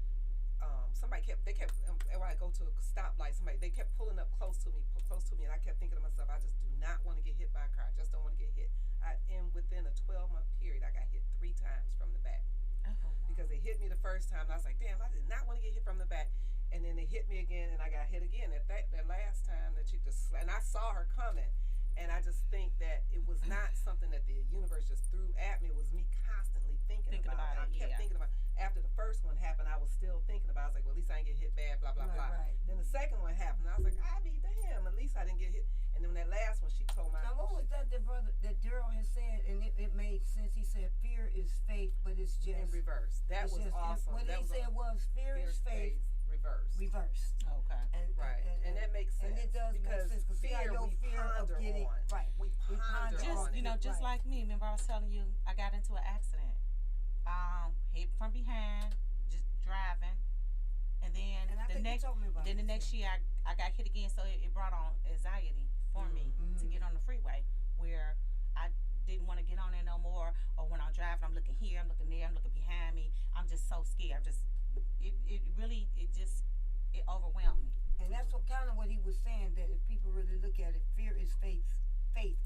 Speaker 3: when I go to a stoplight, they kept pulling up close to me, and I kept thinking to myself, I just do not want to get hit by a car. I just don't want to get hit. And within a 12-month period, I got hit 3 times from the back. Because they hit me the first time, and I was like, damn, I did not want to get hit from the back. And then they hit me again, and I got hit again. That last time that and I saw her coming, and I just think that it was not something that the universe just threw at me. It was me constantly thinking about it. I kept thinking about it. After the first one happened, I was still thinking about it. I was like, well, at least I didn't get hit bad, blah, blah, blah.
Speaker 2: Right.
Speaker 3: Then the second one happened, and I was like, I be damn, at least I didn't get hit. And then that last one, she told me.
Speaker 2: Now, what was that Daryl had said, and it made sense. He said, fear is faith, but it's just
Speaker 3: In reverse. That was awesome.
Speaker 2: What
Speaker 3: that
Speaker 2: he said was, fear is faith,
Speaker 3: reversed.
Speaker 2: reversed.
Speaker 1: Okay.
Speaker 3: Right. And that makes sense.
Speaker 2: And it does make
Speaker 3: because
Speaker 2: sense, because
Speaker 3: fear,
Speaker 2: your
Speaker 3: we
Speaker 2: fear of
Speaker 3: ponder
Speaker 2: getting,
Speaker 3: on.
Speaker 2: right.
Speaker 3: We ponder
Speaker 2: ponder
Speaker 3: on
Speaker 2: on
Speaker 3: it.
Speaker 1: Just
Speaker 2: Right.
Speaker 1: like me. Remember I was telling you I got into an accident. Hit from behind, just driving, and then
Speaker 2: And I think you told me about
Speaker 1: the
Speaker 2: this,
Speaker 1: next year I got hit again, so it brought on anxiety for me to get on the freeway, where I didn't want to get on there no more. Or when I'm driving, I'm looking here, I'm looking there, I'm looking behind me. I'm just so scared. It really overwhelmed me.
Speaker 2: And that's kind of what he was saying, that if people really look at it, fear is faith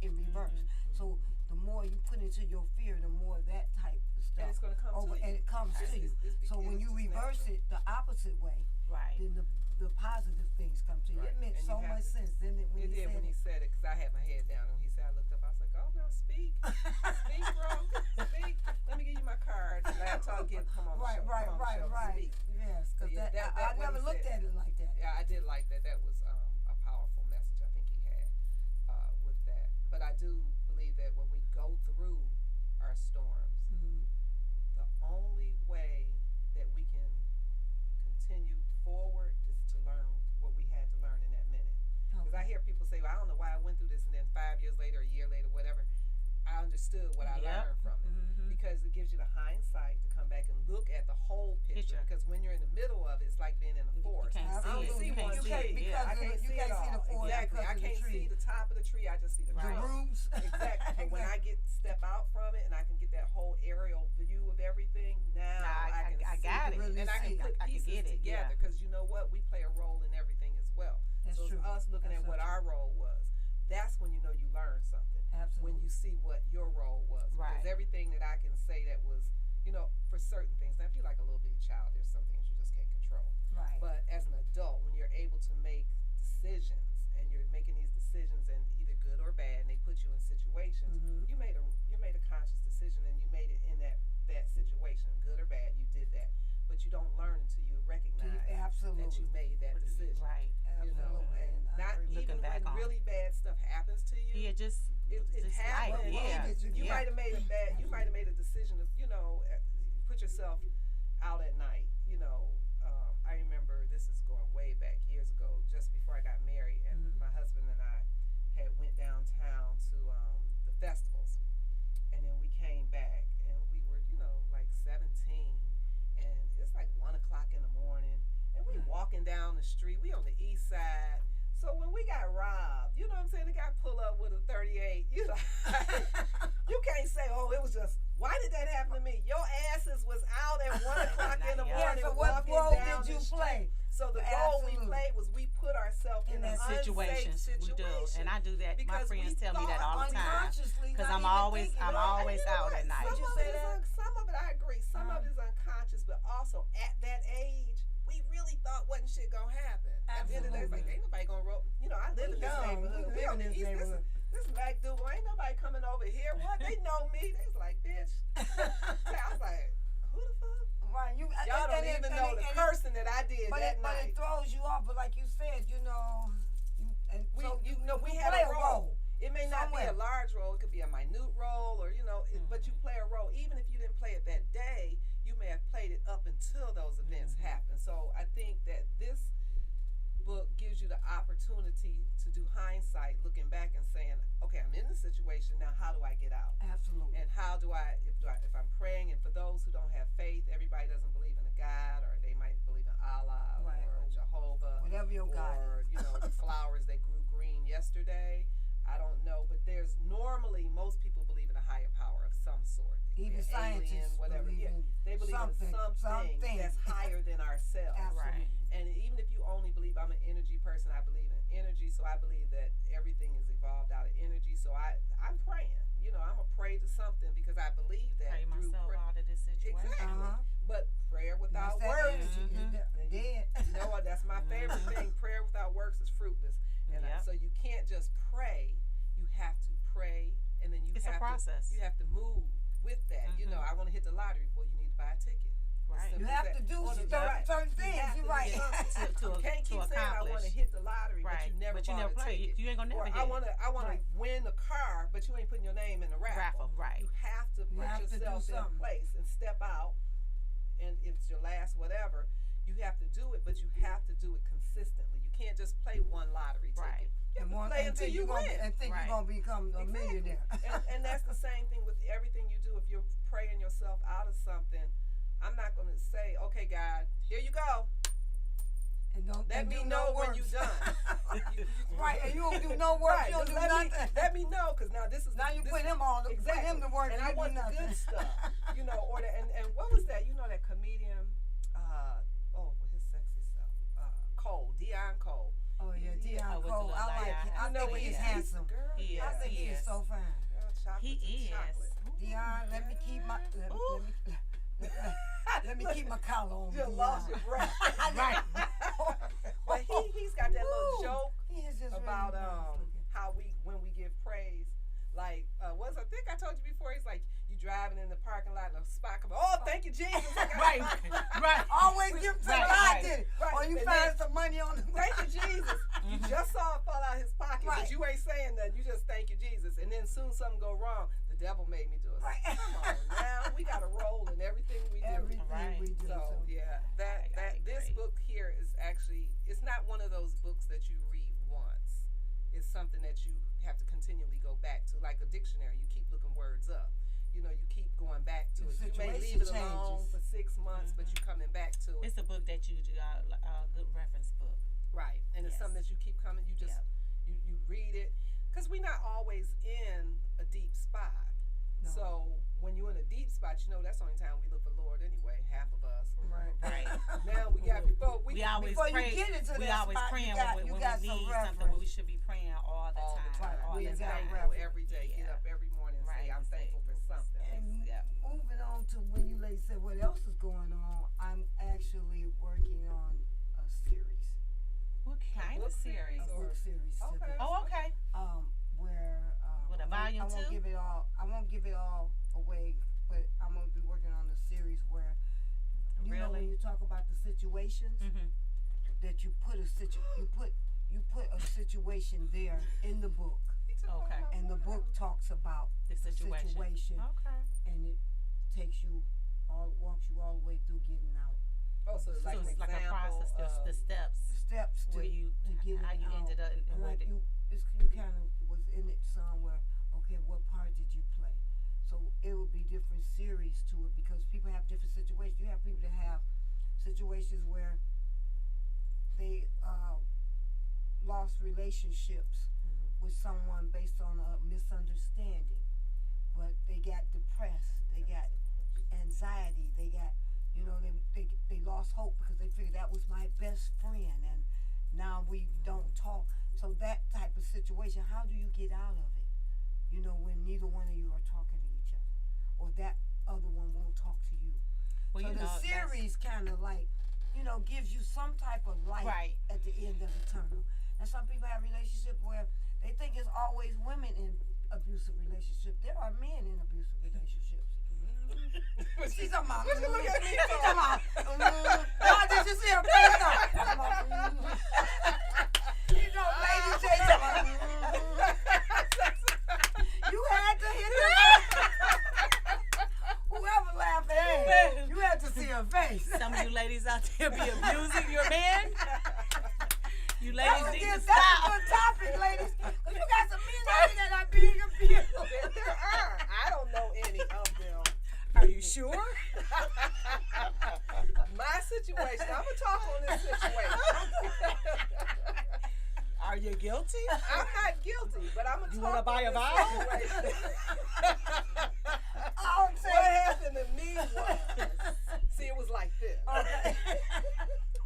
Speaker 2: in reverse. So the more you put into your fear, the more that type of stuff.
Speaker 3: And it's going to come to you.
Speaker 2: And it comes to you. So when you reverse it the opposite way,
Speaker 1: Right.
Speaker 2: then the positive things come to you.
Speaker 3: Right.
Speaker 2: It makes
Speaker 3: And
Speaker 2: so
Speaker 3: you have
Speaker 2: much
Speaker 3: to-
Speaker 2: sense. Then when
Speaker 3: It
Speaker 2: he
Speaker 3: did
Speaker 2: said
Speaker 3: when he said it, because I had my head down, and when he said, I looked up, I was like, oh, no, speak. Speak, bro. Speak. Let me give you my card. Last time, come on the
Speaker 2: right,
Speaker 3: show.
Speaker 2: right,
Speaker 3: Come on the
Speaker 2: right,
Speaker 3: show,
Speaker 2: right.
Speaker 3: speak.
Speaker 2: Yes, because
Speaker 3: Yeah,
Speaker 2: I
Speaker 3: what
Speaker 2: never
Speaker 3: he
Speaker 2: looked
Speaker 3: said.
Speaker 2: at it like that.
Speaker 3: Yeah, I did like that. That was a powerful message I think he had with that. But I do believe that when we go through our storms, hear people say, well, I don't know why I went through this, and then 5 years later, a year later, whatever, I understood what I learned from it. Because it gives you the hindsight to come back and look at the whole picture. Because when you're in the middle of it, it's like being in a forest.
Speaker 1: You can't see it.
Speaker 3: I can't see it all. Exactly. I can't see the top of the tree. I just see the
Speaker 2: roots.
Speaker 3: Exactly. But when I step out from it and I can get that whole aerial view of everything, now I can
Speaker 1: got
Speaker 3: see
Speaker 1: it.
Speaker 3: And I can put pieces together. Because you know what? We play a role in everything as well. So it's us looking at what our role was. That's when you know you learned something.
Speaker 2: Absolutely.
Speaker 3: When you see what your role was. Because everything that I can say that was, for certain things. Now, if you're like a little bitty child, there's some things you just can't control.
Speaker 2: Right.
Speaker 3: But as an adult, when you're able to make decisions and you're making these decisions and either good or bad, and they put you in situations, you made a conscious decision and you made it in that situation, good or bad, you did that. But you don't learn until you recognize that you made that decision.
Speaker 1: Right.
Speaker 3: And not even when really bad stuff happens to you.
Speaker 1: Yeah,
Speaker 3: It happens. You might have made a decision to, put yourself out at night. I remember, this is going way back years ago, just before I got married, and my husband and I had went downtown to the festivals, and then we came back, and we were, like 17, and it's like 1 o'clock in the morning, and we walking down the street. We on the east side. So when we got robbed, you know what I'm saying? The guy pull up with a 38. You can't say, oh, it was just, why did that happen to me? Your asses was out at 1 o'clock in the morning
Speaker 2: so what
Speaker 3: walking
Speaker 2: role
Speaker 3: down
Speaker 2: did you
Speaker 3: the
Speaker 2: play?
Speaker 3: street. So the role we played was we put ourselves in an unsafe situation.
Speaker 1: We do, and I do that. My friends tell me that all the time. Because I'm always out at night.
Speaker 3: Some of it I agree. Some of it is unconscious, but also at that age, we really thought wasn't shit gonna happen. At the end of the day, it's like, ain't nobody gonna roll. I live in this neighborhood. We on the east. This black dude, ain't nobody coming over here. What? They know me. They was like, bitch. I was like, who the fuck?
Speaker 2: Right.
Speaker 3: Y'all don't even know the cursing that I did that night.
Speaker 2: But it throws you off. But like you said,
Speaker 3: we had a role. It may not be a large role. It could be a minute role, or but you play a role. Even if you didn't play it that day, you may have played it up until those events happen. So I think that this book gives you the opportunity to do hindsight, looking back and saying, okay, I'm in this situation now. How do I get out?
Speaker 2: Absolutely.
Speaker 3: And how do I, if I'm praying, and for those who don't have faith, everybody doesn't believe in a God, or they might believe in Allah or Jehovah,
Speaker 2: whatever your God is.
Speaker 3: Or the flowers that grew green yesterday. I don't know, but there's normally, most people believe in a higher power of some sort.
Speaker 2: Even scientists,
Speaker 3: whatever. They believe in something that's higher than ourselves.
Speaker 2: Right.
Speaker 3: And even if you only believe, I'm an energy person, I believe in energy, so I believe that everything is evolved out of energy. So I'm praying. I'm going to pray to something because I believe that.
Speaker 1: Pray myself out of this situation.
Speaker 3: Exactly. But prayer without works. That's my favorite thing. Prayer without works is fruitless. And so you can't just pray. You have to pray, and then
Speaker 1: it's a process.
Speaker 3: You have to move with that. I want to hit the lottery. Well, you need to buy a ticket.
Speaker 2: Right. You have to do certain things. You're right.
Speaker 3: You can't keep saying I want to hit the lottery, but you never bought a ticket.
Speaker 1: You ain't gonna never hit.
Speaker 3: I want to win the car, but you ain't putting your name in the raffle.
Speaker 1: Right.
Speaker 3: You have to put yourself in place and step out, and it's your last whatever. You have to do it, but you have to do it consistently. You can't just play one lottery ticket.
Speaker 1: Right.
Speaker 3: You have to play until you win.
Speaker 2: And think you're going to become a millionaire.
Speaker 3: And that's the same thing with everything you do. If you're praying yourself out of something, I'm not going to say, okay, God, here you go.
Speaker 2: And
Speaker 3: let me know when you're done.
Speaker 2: Right, and you don't do no work. You don't do nothing.
Speaker 3: Let me know, because now this is
Speaker 2: now you put him on. Put him to work,
Speaker 3: and I want the good stuff. Or and what was that? That comedian? With his sexy self, Cole, Dion Cole.
Speaker 2: Oh yeah, Dion Cole. I like him. I think he's handsome. I think he is so fine.
Speaker 1: He is.
Speaker 2: Dion, let me keep my. Let me keep my collar on.
Speaker 3: You lost your breath. Right. But he's got that little joke about how when we give praise, like I think I told you before, he's like, you driving in the parking lot and a spot comes, oh, thank you, Jesus.
Speaker 1: Right.
Speaker 2: Always give to God did it. Or you find some money on the
Speaker 3: thank you, Jesus. You just saw it fall out of his pocket, but you ain't saying that. You just thank you, Jesus. And then soon something go wrong. The devil made me do it. Right. Come on now. We got to roll in everything we do.
Speaker 2: We do.
Speaker 3: So, yeah, this book here is actually, it's not one of those books that you read once. that you have to continually go back to, like a dictionary. You keep looking words up. You know, you keep going back to
Speaker 2: The
Speaker 3: it. You may
Speaker 2: situation
Speaker 3: leave it alone
Speaker 2: changes.
Speaker 3: for 6 months, but you're coming back to it.
Speaker 1: It's a book that you got a good reference book.
Speaker 3: Right, and it's
Speaker 1: Yes.
Speaker 3: something that you keep coming. You just you read it, because we're not always in a deep spot.
Speaker 2: No.
Speaker 3: So when you're in a deep spot, you know that's the only time we look for Lord anyway. Half of us.
Speaker 2: Right.
Speaker 1: Right.
Speaker 3: Now we got
Speaker 1: We always
Speaker 2: before
Speaker 1: pray.
Speaker 2: you get into
Speaker 1: We
Speaker 2: that
Speaker 1: always
Speaker 2: spot,
Speaker 1: praying
Speaker 2: you
Speaker 1: when
Speaker 2: got
Speaker 1: we
Speaker 2: some
Speaker 1: need
Speaker 2: reference.
Speaker 1: something. We should be praying all the
Speaker 3: all the
Speaker 1: time.
Speaker 3: time.
Speaker 1: All
Speaker 3: We
Speaker 1: the
Speaker 2: got
Speaker 1: time.
Speaker 3: thankful
Speaker 2: reference.
Speaker 3: every day. Get
Speaker 1: Yeah.
Speaker 3: up every morning and say,
Speaker 1: Right.
Speaker 3: I'm thankful for something.
Speaker 2: And
Speaker 1: Yeah.
Speaker 2: moving on to when you ladies said what else is going on, I'm actually working on a series,
Speaker 1: What kind of
Speaker 3: book
Speaker 1: series?
Speaker 2: a
Speaker 3: Or-
Speaker 2: book series.
Speaker 3: Okay.
Speaker 2: Civic.
Speaker 1: Oh, okay.
Speaker 2: Where
Speaker 1: With a
Speaker 2: I
Speaker 1: volume
Speaker 2: won't
Speaker 1: two?
Speaker 2: give it all. I won't give it all away, but I'm gonna be working on a series where you know when
Speaker 1: Really?
Speaker 2: you talk about the situations
Speaker 1: Mhm.
Speaker 2: that you put you put a situation there in the book,
Speaker 1: Okay.
Speaker 2: and the book talks about
Speaker 1: The situation. Okay.
Speaker 2: and it walks you all the way through getting out.
Speaker 3: Oh, so it's
Speaker 1: So
Speaker 3: like an
Speaker 1: it's like a
Speaker 3: example
Speaker 1: process. There's
Speaker 3: of,
Speaker 1: the steps
Speaker 2: Steps
Speaker 1: where you
Speaker 2: to get
Speaker 1: how
Speaker 2: it
Speaker 1: you
Speaker 2: out.
Speaker 1: ended up and
Speaker 2: And
Speaker 1: where
Speaker 2: like
Speaker 1: the,
Speaker 2: you kind of was in it somewhere. Okay, what part did you play? So it would be different series to it because people have different situations. You have people that have situations where they lost relationships with someone based on a misunderstanding, but they got depressed, they got anxiety, they got they lost hope because they figured that was my best friend and now we don't talk. So that type of situation, how do you get out of it? You know, when neither one of you are talking to each other, or that other one won't talk to you.
Speaker 1: well,
Speaker 2: So
Speaker 1: you
Speaker 2: the
Speaker 1: know,
Speaker 2: series kind of like, gives you some type of light
Speaker 1: Right.
Speaker 2: at the end of the tunnel. And some people have relationships where they think it's always women in abusive relationships. There are men in abusive relationships. She's talking about.
Speaker 3: What you look at me
Speaker 2: She's
Speaker 3: for?
Speaker 2: talking about. God, did you see her face? Lady J talking about. You had to hit her. Whoever laughed at her, you had to see her face.
Speaker 1: some of you ladies out there be abusing your man. You ladies need to
Speaker 2: That's a
Speaker 1: stop.
Speaker 2: good topic, ladies. Because you got some men out here that are being abused.
Speaker 3: there are. I don't know any of them.
Speaker 1: Are you sure?
Speaker 3: My situation, I'm going to talk on this situation.
Speaker 1: Are you guilty?
Speaker 3: I'm not guilty, but I'm going to
Speaker 1: You
Speaker 3: talk
Speaker 1: wanna buy
Speaker 3: on
Speaker 1: a
Speaker 3: this
Speaker 1: vow?
Speaker 3: situation.
Speaker 2: I'm
Speaker 3: What
Speaker 2: saying.
Speaker 3: happened to me was, see, it was like this.
Speaker 2: Okay.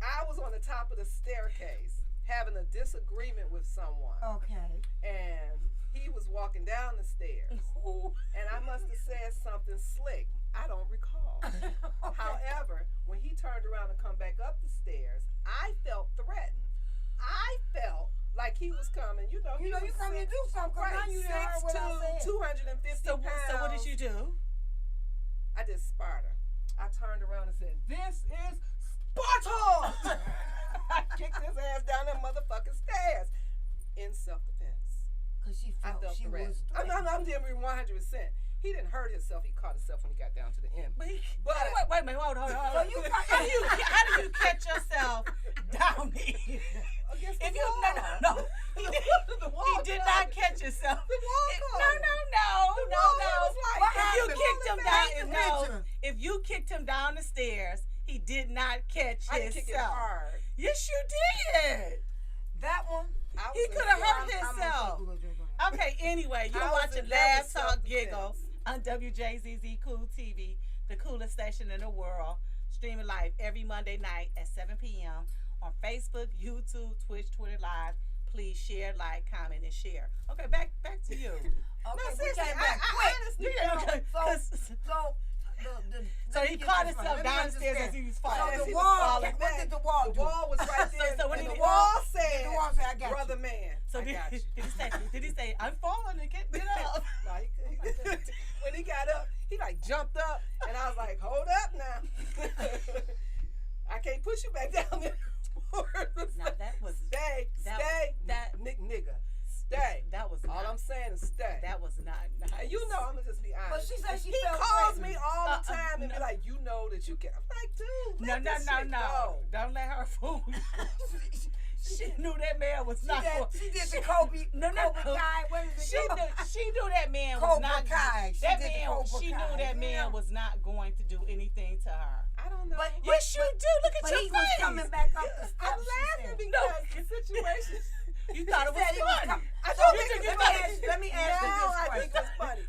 Speaker 3: I was on the top of the staircase having a disagreement with someone,
Speaker 2: Okay.
Speaker 3: and he was walking down the stairs, and I must have said something slick. I don't recall. However, when he turned around to come back up the stairs, I felt threatened. I felt like he was coming. You know,
Speaker 2: You know, you come to do something.
Speaker 3: right,
Speaker 2: Now you done heard what I
Speaker 3: 6'2",
Speaker 2: said.
Speaker 3: 250
Speaker 1: So,
Speaker 3: pounds.
Speaker 1: so what did you do?
Speaker 3: I did Sparta. I turned around and said, "This is Sparta!" I kicked his ass down them motherfucking stairs in self-defense.
Speaker 2: Because she
Speaker 3: I
Speaker 2: felt
Speaker 3: felt
Speaker 2: she
Speaker 3: threatened.
Speaker 2: was
Speaker 3: I'm
Speaker 2: threatened.
Speaker 3: being 100%. He didn't hurt himself. He caught himself when he got down to the end.
Speaker 1: But,
Speaker 3: But
Speaker 1: wait a minute, hold on.
Speaker 2: So you got-
Speaker 1: How do you catch yourself down here?
Speaker 3: against the
Speaker 1: If you
Speaker 3: wall.
Speaker 1: no, he did,
Speaker 3: The wall
Speaker 1: he did not
Speaker 3: caught
Speaker 1: catch himself.
Speaker 3: The wall caught him.
Speaker 1: No.
Speaker 3: was like,
Speaker 2: What
Speaker 1: If you
Speaker 2: happened?
Speaker 1: kicked him
Speaker 2: Paint
Speaker 1: down,
Speaker 2: the
Speaker 1: no.
Speaker 2: picture.
Speaker 1: If you kicked him down the stairs, he did not catch
Speaker 3: I didn't kick it
Speaker 1: himself.
Speaker 3: hard.
Speaker 1: Yes, you did.
Speaker 2: That one.
Speaker 3: I was
Speaker 1: He
Speaker 3: in
Speaker 1: could have hurt
Speaker 3: self-
Speaker 2: I'm gonna
Speaker 1: himself.
Speaker 2: take a little drink on that.
Speaker 1: Okay, anyway, you're
Speaker 3: I was
Speaker 1: watching
Speaker 3: in love
Speaker 1: Laugh
Speaker 3: with
Speaker 1: Talk
Speaker 3: self-defense.
Speaker 1: Giggle on Wjzz Cool TV, the coolest station in the world, streaming live every Monday night at 7 p.m. on Facebook, YouTube, Twitch, Twitter Live. Please share, like, comment, and share. Okay, back to you.
Speaker 2: Okay,
Speaker 3: No,
Speaker 2: we
Speaker 3: seriously,
Speaker 2: came back quick.
Speaker 3: honestly,
Speaker 1: Yeah, okay,
Speaker 2: So,
Speaker 1: 'cause-
Speaker 2: so
Speaker 1: so he caught himself downstairs as he was
Speaker 2: So
Speaker 1: falling.
Speaker 2: the
Speaker 3: he was
Speaker 2: wall,
Speaker 3: falling
Speaker 2: what did the wall
Speaker 3: The
Speaker 2: do?
Speaker 3: wall was right there.
Speaker 1: So what
Speaker 3: and
Speaker 1: did
Speaker 3: the
Speaker 1: he-
Speaker 3: wall
Speaker 2: Did
Speaker 3: said,
Speaker 2: the wall say, I got you?
Speaker 3: "Brother man,
Speaker 1: So
Speaker 3: I got you."
Speaker 1: did he say, I'm falling and get up?
Speaker 3: No, when he got up, he like jumped up, and I was like, "Hold up now, I can't push you back down there."
Speaker 1: Now that was
Speaker 3: stay, nigga, stay.
Speaker 1: that was
Speaker 3: All
Speaker 1: not,
Speaker 3: I'm saying is stay.
Speaker 1: that was not nice.
Speaker 3: And you know, I'm gonna just be
Speaker 2: But
Speaker 3: honest.
Speaker 2: she said she
Speaker 3: He
Speaker 2: felt
Speaker 3: calls
Speaker 2: threatened.
Speaker 3: me all the time and
Speaker 1: no.
Speaker 3: be like, "You know that you can." I'm like, "Dude,
Speaker 1: No,
Speaker 3: let this shit
Speaker 1: no.
Speaker 3: go."
Speaker 1: Don't let her fool you. She knew that man was not going.
Speaker 2: She did the Kobe.
Speaker 1: No.
Speaker 2: Cobra Kai. What is it?
Speaker 1: She knew that man was
Speaker 2: Cobra
Speaker 1: not.
Speaker 2: Kai.
Speaker 1: She knew that man was not going to do anything to her.
Speaker 3: I don't know.
Speaker 1: Yes, you do. Look at
Speaker 2: But
Speaker 1: your
Speaker 2: he
Speaker 1: face.
Speaker 2: was coming back up the steps.
Speaker 3: I'm laughing because the situation.
Speaker 1: You thought it was funny.
Speaker 2: Let me ask you this
Speaker 3: I
Speaker 2: question.
Speaker 3: think it's funny.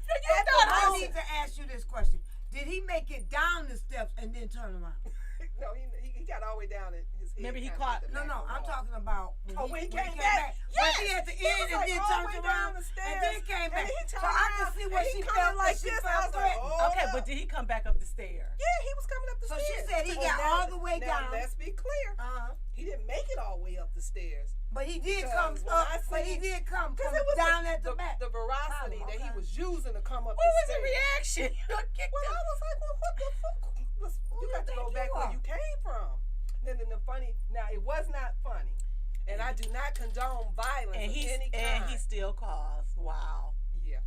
Speaker 2: I need to ask you this question. Did he make it down the steps and then turn around?
Speaker 3: No, he got all the way down at his head.
Speaker 1: Maybe he
Speaker 3: kinda
Speaker 1: caught.
Speaker 3: hit the
Speaker 2: No,
Speaker 3: back of the
Speaker 2: I'm
Speaker 3: wall.
Speaker 2: talking about
Speaker 3: When he came back.
Speaker 2: Was he at the end and
Speaker 3: like
Speaker 2: then
Speaker 3: all the
Speaker 2: turned
Speaker 3: way
Speaker 2: around
Speaker 3: down the stairs,
Speaker 2: and then came back?
Speaker 3: and he
Speaker 2: So
Speaker 3: turned
Speaker 2: I can
Speaker 3: around,
Speaker 2: see
Speaker 3: and
Speaker 2: what
Speaker 3: he
Speaker 2: she
Speaker 3: coming
Speaker 2: felt
Speaker 3: like
Speaker 2: she
Speaker 3: this. I
Speaker 2: felt
Speaker 3: was like,
Speaker 2: threatened.
Speaker 3: oh.
Speaker 1: Okay, but did he come back up the stairs?
Speaker 3: Yeah, he was coming up the
Speaker 2: So
Speaker 3: stairs.
Speaker 2: she said he got
Speaker 3: now-
Speaker 2: all the way
Speaker 3: now,
Speaker 2: down.
Speaker 3: Let's be clear. He didn't make it all the way up the stairs.
Speaker 2: But he did
Speaker 3: Because
Speaker 2: come
Speaker 3: when
Speaker 2: up.
Speaker 3: I
Speaker 2: But he
Speaker 3: seen-
Speaker 2: did come
Speaker 3: Because
Speaker 2: from
Speaker 3: it was
Speaker 2: down at the back.
Speaker 3: the veracity that he
Speaker 2: Okay.
Speaker 3: was using to come up
Speaker 1: What
Speaker 3: the
Speaker 1: was
Speaker 3: stairs.
Speaker 1: the reaction?
Speaker 3: Well, I was like, well, what the fuck? You got to
Speaker 2: think
Speaker 3: go
Speaker 2: you
Speaker 3: back where
Speaker 2: are?
Speaker 3: you came from. Then the funny, now it was not funny. And I do not condone violence
Speaker 1: And
Speaker 3: of any kind.
Speaker 1: he still calls. Wow.
Speaker 3: Yeah.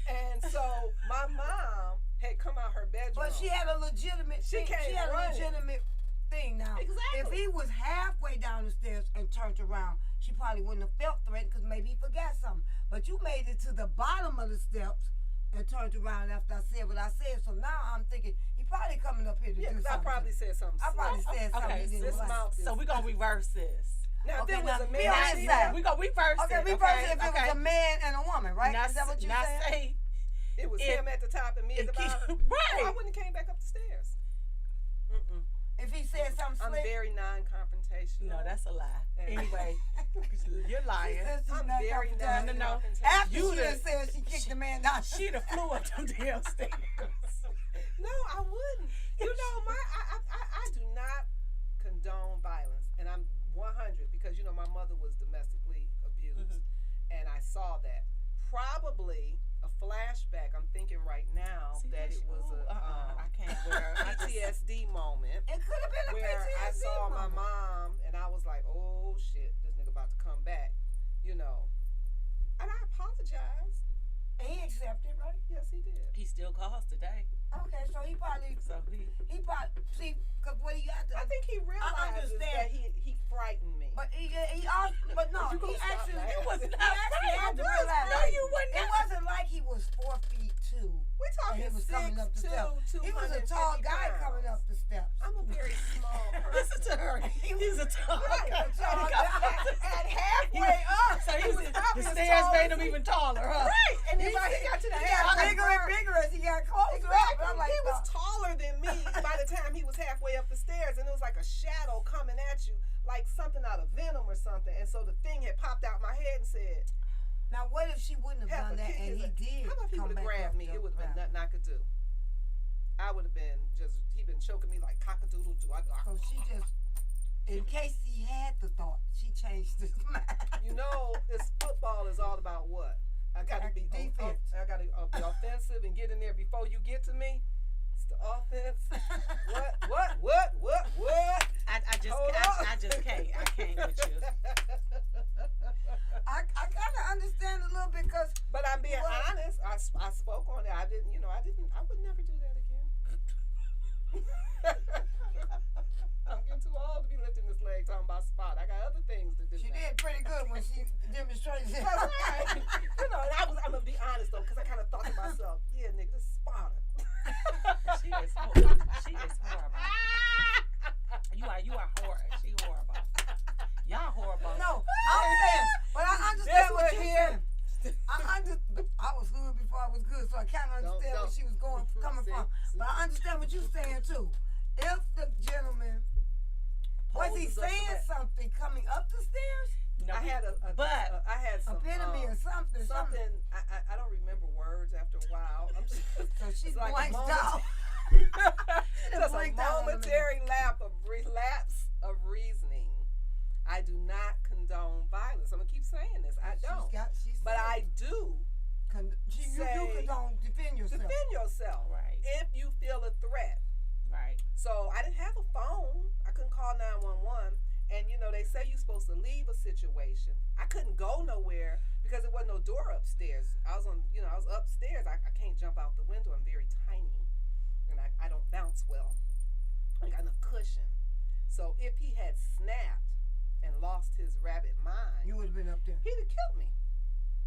Speaker 3: And so my mom had come out her bedroom.
Speaker 2: But she had a legitimate
Speaker 3: She
Speaker 2: thing.
Speaker 3: came
Speaker 2: She had a
Speaker 3: running.
Speaker 2: legitimate thing now.
Speaker 3: Exactly.
Speaker 2: If he was halfway down the stairs and turned around, she probably wouldn't have felt threatened because maybe he forgot something. But you made it to the bottom of the steps and turned around after I said what I said. So now I'm thinking he probably coming up here to
Speaker 3: Yeah,
Speaker 2: do
Speaker 3: because I
Speaker 2: something.
Speaker 3: probably said something.
Speaker 2: I probably
Speaker 3: slick.
Speaker 2: said something
Speaker 1: Okay,
Speaker 2: he didn't
Speaker 3: this
Speaker 2: like.
Speaker 3: mouth is.
Speaker 1: So we're gonna reverse this.
Speaker 3: Now,
Speaker 2: Okay,
Speaker 3: if there was
Speaker 2: now,
Speaker 3: a
Speaker 2: be
Speaker 3: man,
Speaker 2: honest,
Speaker 3: she-
Speaker 2: sir.
Speaker 1: We're gonna reverse
Speaker 2: Okay,
Speaker 1: it.
Speaker 2: reverse it if it was a man and a woman, right?
Speaker 1: Now,
Speaker 2: Is that what you
Speaker 1: now
Speaker 2: saying?
Speaker 1: say
Speaker 3: it was
Speaker 1: if-
Speaker 3: him at the top and me at the bottom.
Speaker 1: right.
Speaker 3: I wouldn't have came back up the stairs. Mm-mm.
Speaker 2: If he said something
Speaker 3: I'm
Speaker 2: slick,
Speaker 3: very non-confrontational.
Speaker 1: No, that's a lie. Anyway, you're
Speaker 2: she
Speaker 1: lying.
Speaker 2: said she's
Speaker 3: I'm
Speaker 2: not
Speaker 3: very
Speaker 2: confident.
Speaker 1: No.
Speaker 2: After
Speaker 1: You
Speaker 2: she
Speaker 1: the-
Speaker 2: done said she kicked the man down.
Speaker 1: She'd have flew up them damn stairs.
Speaker 3: No, I wouldn't. You know, I do not condone violence, and I'm 100 because my mother was domestically abused, and I saw that. Probably a flashback. I'm thinking right now
Speaker 1: See,
Speaker 3: that
Speaker 1: that's-
Speaker 3: it was a
Speaker 1: I can't wear.
Speaker 3: PTSD moment
Speaker 2: It could have been a
Speaker 3: where I
Speaker 2: PTSD
Speaker 3: saw my
Speaker 2: moment.
Speaker 3: mom and I was like, oh shit, this nigga about to come back, And I apologized.
Speaker 2: And he accepted, right?
Speaker 3: Yes, he did.
Speaker 1: He still calls today.
Speaker 2: Okay, so he probably see because what he got to.
Speaker 3: I think he realizes that
Speaker 2: understand.
Speaker 3: he frightened me.
Speaker 2: But he also, but no,
Speaker 3: You
Speaker 2: he
Speaker 3: gonna stop
Speaker 2: actually,
Speaker 3: laughing.
Speaker 2: he
Speaker 1: was
Speaker 2: actually
Speaker 1: not
Speaker 2: had to
Speaker 1: frightened.
Speaker 2: realize.
Speaker 1: No, you wouldn't
Speaker 2: It
Speaker 1: have.
Speaker 2: wasn't like he was 4 feet 2.
Speaker 3: We're
Speaker 2: And
Speaker 3: talking
Speaker 2: he was coming up the
Speaker 3: 6'2",
Speaker 2: steps. He was a tall
Speaker 3: 250
Speaker 2: guy
Speaker 3: pounds.
Speaker 2: coming up the steps.
Speaker 3: I'm a very small person.
Speaker 1: Listen to her. He's a tall
Speaker 3: Right,
Speaker 1: guy.
Speaker 3: a tall guy. And halfway up,
Speaker 1: So
Speaker 3: he was probably
Speaker 1: the
Speaker 3: as
Speaker 1: stairs
Speaker 3: tall
Speaker 1: made
Speaker 3: as
Speaker 1: him
Speaker 3: me.
Speaker 1: even taller, huh?
Speaker 3: Right, and then by he got to the
Speaker 2: He
Speaker 3: half,
Speaker 2: got bigger and bigger as he got closer.
Speaker 3: Exactly.
Speaker 2: I'm like,
Speaker 3: He was
Speaker 2: no.
Speaker 3: taller than me by the time he was halfway up the stairs, and it was like a shadow coming at you, like something out of Venom or something. And so the thing had popped out my head and said,
Speaker 2: Now, what if she wouldn't have
Speaker 3: "Have
Speaker 2: done
Speaker 3: a
Speaker 2: that
Speaker 3: kick
Speaker 2: and
Speaker 3: his
Speaker 2: he
Speaker 3: ass."
Speaker 2: did
Speaker 3: How about if he
Speaker 2: come
Speaker 3: would have
Speaker 2: back
Speaker 3: grabbed
Speaker 2: up
Speaker 3: me?
Speaker 2: the
Speaker 3: It would have been
Speaker 2: ground?
Speaker 3: nothing I could do. I would have been he been choking me like cock-a-doodle-doo.
Speaker 2: So she just, in case he had the thought, she changed his mind.
Speaker 3: It's football is all about what? I got to be
Speaker 2: Defense.
Speaker 3: I got to be offensive and get in there before you get to me. It's the offense. What?
Speaker 1: I just
Speaker 3: Hold on.
Speaker 1: I just can't. I can't with you.
Speaker 2: I kind of understand a little bit because
Speaker 3: But I'm being
Speaker 2: Well-
Speaker 3: honest. I spoke on it. I would never do that again. I'm getting too old to be lifting this leg talking about spot. I got other things to do.
Speaker 2: she
Speaker 3: now.
Speaker 2: did pretty good when she demonstrated it.
Speaker 3: That's right. And I'm gonna be honest though, because I kind of thought to myself, yeah, nigga, this is Sparta.
Speaker 1: She is horrible. She is horrible. You are horrible. She horrible. Y'all horrible.
Speaker 2: No, I'm saying, but I understand
Speaker 3: That's
Speaker 2: what
Speaker 3: what
Speaker 2: you're
Speaker 3: here.
Speaker 2: saying. I was hood before I was good, so I kind of understand where she was coming from. But I understand what you're saying too. If the gentleman was he
Speaker 3: Poses up to
Speaker 2: saying
Speaker 3: that.
Speaker 2: something coming up the stairs,
Speaker 1: No,
Speaker 3: I had I had some
Speaker 2: epitome or something,
Speaker 3: something. I don't remember words after a while. I'm just,
Speaker 2: So she
Speaker 3: it's like a
Speaker 2: blanked
Speaker 3: moment-
Speaker 2: out.
Speaker 3: Just a
Speaker 2: blanked out on the
Speaker 3: momentary relapse of reasoning. I do not condone violence. I'm gonna keep saying this. I don't. But I do
Speaker 2: You don't defend yourself.
Speaker 3: defend yourself.
Speaker 1: Right.
Speaker 3: If you feel a threat.
Speaker 1: Right.
Speaker 3: So I didn't have a phone. I couldn't call 911. And they say you're supposed to leave a situation. I couldn't go nowhere because there wasn't no door upstairs. I was I was upstairs. I can't jump out the window. I'm very tiny, and I don't bounce well. I got enough cushion. So if he had snapped, and lost his rabbit mind,
Speaker 2: You would have been up there.
Speaker 3: he'd have killed me.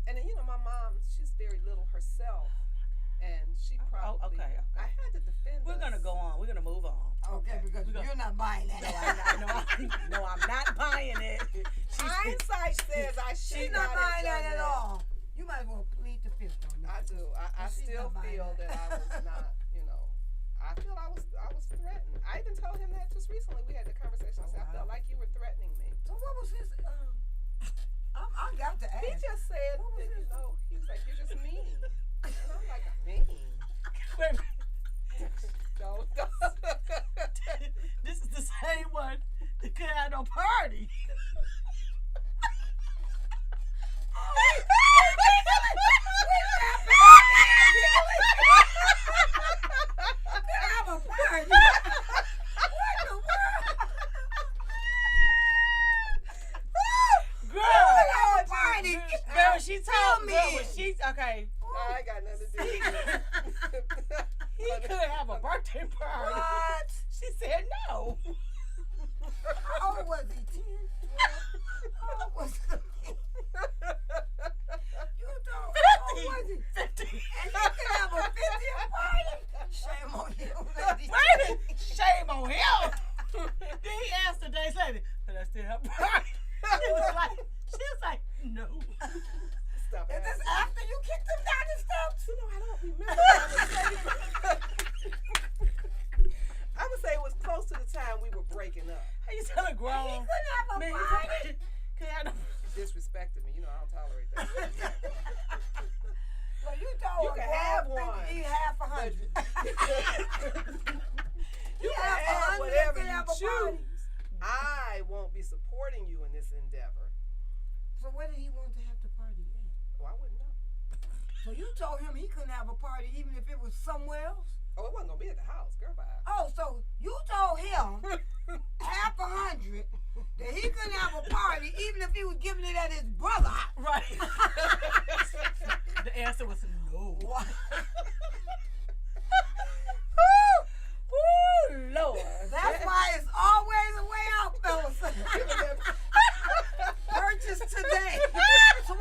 Speaker 3: And then, my mom, she's very little herself, and she probably.
Speaker 1: okay.
Speaker 3: I had to defend.
Speaker 1: We're gonna go on. We're gonna move on.
Speaker 2: Okay, because you're not buying that.
Speaker 1: No, I'm not buying it.
Speaker 3: Hindsight says I
Speaker 2: She's
Speaker 3: should
Speaker 2: not
Speaker 3: not
Speaker 2: buying
Speaker 3: have
Speaker 2: that
Speaker 3: done
Speaker 2: at all. You might as well plead the fifth on that.
Speaker 3: I do. I
Speaker 2: She's
Speaker 3: still
Speaker 2: not buying
Speaker 3: feel
Speaker 2: that.
Speaker 3: that I was not. I feel I was threatened. I even told him that just recently. We had the conversation. I said, I felt like you were threatening me.
Speaker 2: So what was his? I got to ask.
Speaker 3: He just said
Speaker 2: What was
Speaker 3: that,
Speaker 2: his-
Speaker 3: he was like, you're just mean. And I'm like, I'm mean.
Speaker 1: Wait,
Speaker 3: Don't.
Speaker 1: this is the same one that could have no party.
Speaker 2: Have a party. What the world?
Speaker 1: Girl,
Speaker 2: Have a party.
Speaker 1: girl, she told me.
Speaker 2: me.
Speaker 1: Girl, she okay.
Speaker 3: I ain't got nothing to do with it.
Speaker 1: He could have a birthday party.
Speaker 2: What?
Speaker 1: She said no.
Speaker 2: How old was he? 10? How old was he? You don't. How old was he?
Speaker 1: 50.
Speaker 2: And you can have a 50th party? Shame on you, lady.
Speaker 1: Wait a minute. Shame on him. Then he asked the days later, but I still have a party. She was like, no.
Speaker 3: Stop
Speaker 2: Is this
Speaker 3: asking.
Speaker 2: after you kicked him down the steps?
Speaker 3: I don't remember. I would say it was close to the time we were breaking up.
Speaker 1: How you tell a
Speaker 2: He
Speaker 1: grown
Speaker 2: couldn't have a
Speaker 1: man?
Speaker 2: party.
Speaker 1: Could have no.
Speaker 3: He disrespected me. I don't tolerate that.
Speaker 2: So you told
Speaker 3: You
Speaker 2: a
Speaker 3: can
Speaker 2: grown
Speaker 3: have
Speaker 2: 50
Speaker 3: one.
Speaker 2: He half a
Speaker 3: But-
Speaker 2: hundred.
Speaker 3: You can
Speaker 2: half a
Speaker 3: have
Speaker 2: hundred
Speaker 3: whatever
Speaker 2: and
Speaker 3: you
Speaker 2: have a party.
Speaker 3: choose. I won't be supporting you in this endeavor.
Speaker 2: So where did he want to have the party at?
Speaker 3: Oh, I wouldn't know.
Speaker 2: So you told him he couldn't have a party even if it was somewhere else?
Speaker 3: Oh, it wasn't gonna be at the house, girl. Bye.
Speaker 2: Oh, so you told him half a hundred that he couldn't have a party even if he was giving it at his brother's house.
Speaker 1: Right. The answer was no.
Speaker 2: What?
Speaker 1: Woo, Lord.
Speaker 2: That's why it's always a way out, fellas. Purchase today. $20.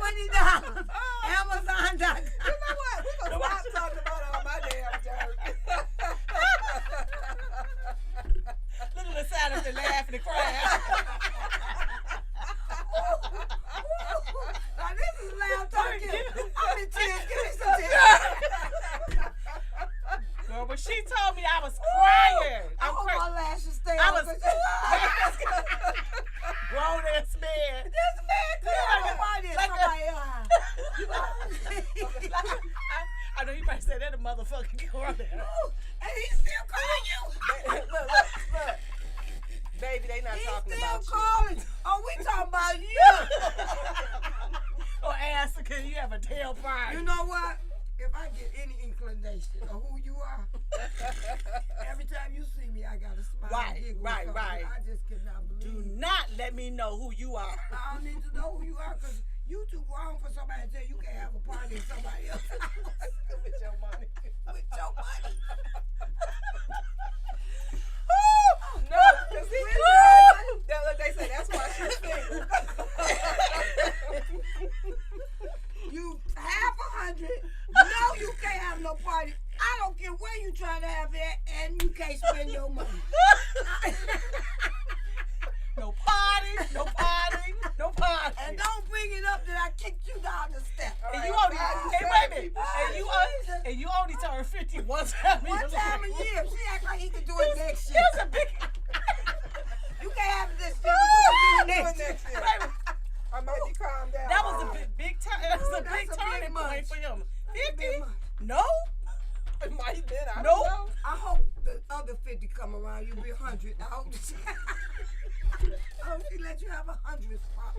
Speaker 2: Amazon.com.
Speaker 3: You know what? We're gonna stop talking about all my damn dirt.
Speaker 1: Look at the side of the laughing and crying.
Speaker 2: Now this is loud talking. I'm in tears. Give me some tears.
Speaker 1: Girl, but she told me I was crying.
Speaker 2: I
Speaker 1: I'm
Speaker 2: hope
Speaker 1: crying.
Speaker 2: my lashes stay
Speaker 1: I
Speaker 2: on.
Speaker 1: was
Speaker 2: 'cause-
Speaker 1: grown ass man.
Speaker 2: This man could have a party at
Speaker 1: Like
Speaker 2: somebody's house.
Speaker 1: I know you might say that a motherfucker go around there.
Speaker 2: And he's still calling you.
Speaker 3: Look. Baby, they not
Speaker 2: He's
Speaker 3: talking
Speaker 2: still
Speaker 3: about
Speaker 2: calling. Oh, we talking about you.
Speaker 1: Or ask her, can you have a tail party?
Speaker 2: You know what? If I get any inclination of who you are, every time you see me, I gotta smile.
Speaker 1: Right,
Speaker 2: and giggle
Speaker 1: right,
Speaker 2: something.
Speaker 1: right.
Speaker 2: I just cannot
Speaker 1: Do
Speaker 2: believe.
Speaker 1: not let me know who you are.
Speaker 2: I don't need to know who you are because you too grown for somebody to tell you can have a party in somebody else's house
Speaker 3: with your money.
Speaker 2: with your money.
Speaker 3: No, because he look, they say that's why she's single.
Speaker 2: You half a hundred. No, you can't have no party. I don't care where you trying to have it, and you can't spend your money.
Speaker 1: No party, no party, no party.
Speaker 2: And don't bring it up that I kicked you down the steps.
Speaker 1: And you only, hey, wait a minute. And you only turned 50 one time in your
Speaker 2: One time a
Speaker 1: life.
Speaker 2: year. She act like he could do it next year.
Speaker 1: It was a big.
Speaker 2: You can't have it this year, but you can do it next year.
Speaker 1: Wait a minute.
Speaker 3: I might be calmed down.
Speaker 1: That was a big time. That was a
Speaker 2: That's
Speaker 1: big
Speaker 2: a big
Speaker 1: turning
Speaker 2: month.
Speaker 1: point for him.
Speaker 2: That's a big
Speaker 1: 50?
Speaker 2: month.
Speaker 1: No.
Speaker 3: It might have been. I
Speaker 1: Nope.
Speaker 3: don't know.
Speaker 2: I hope the other 50 come around. You'll be 100. I hope she let you have 100 spot.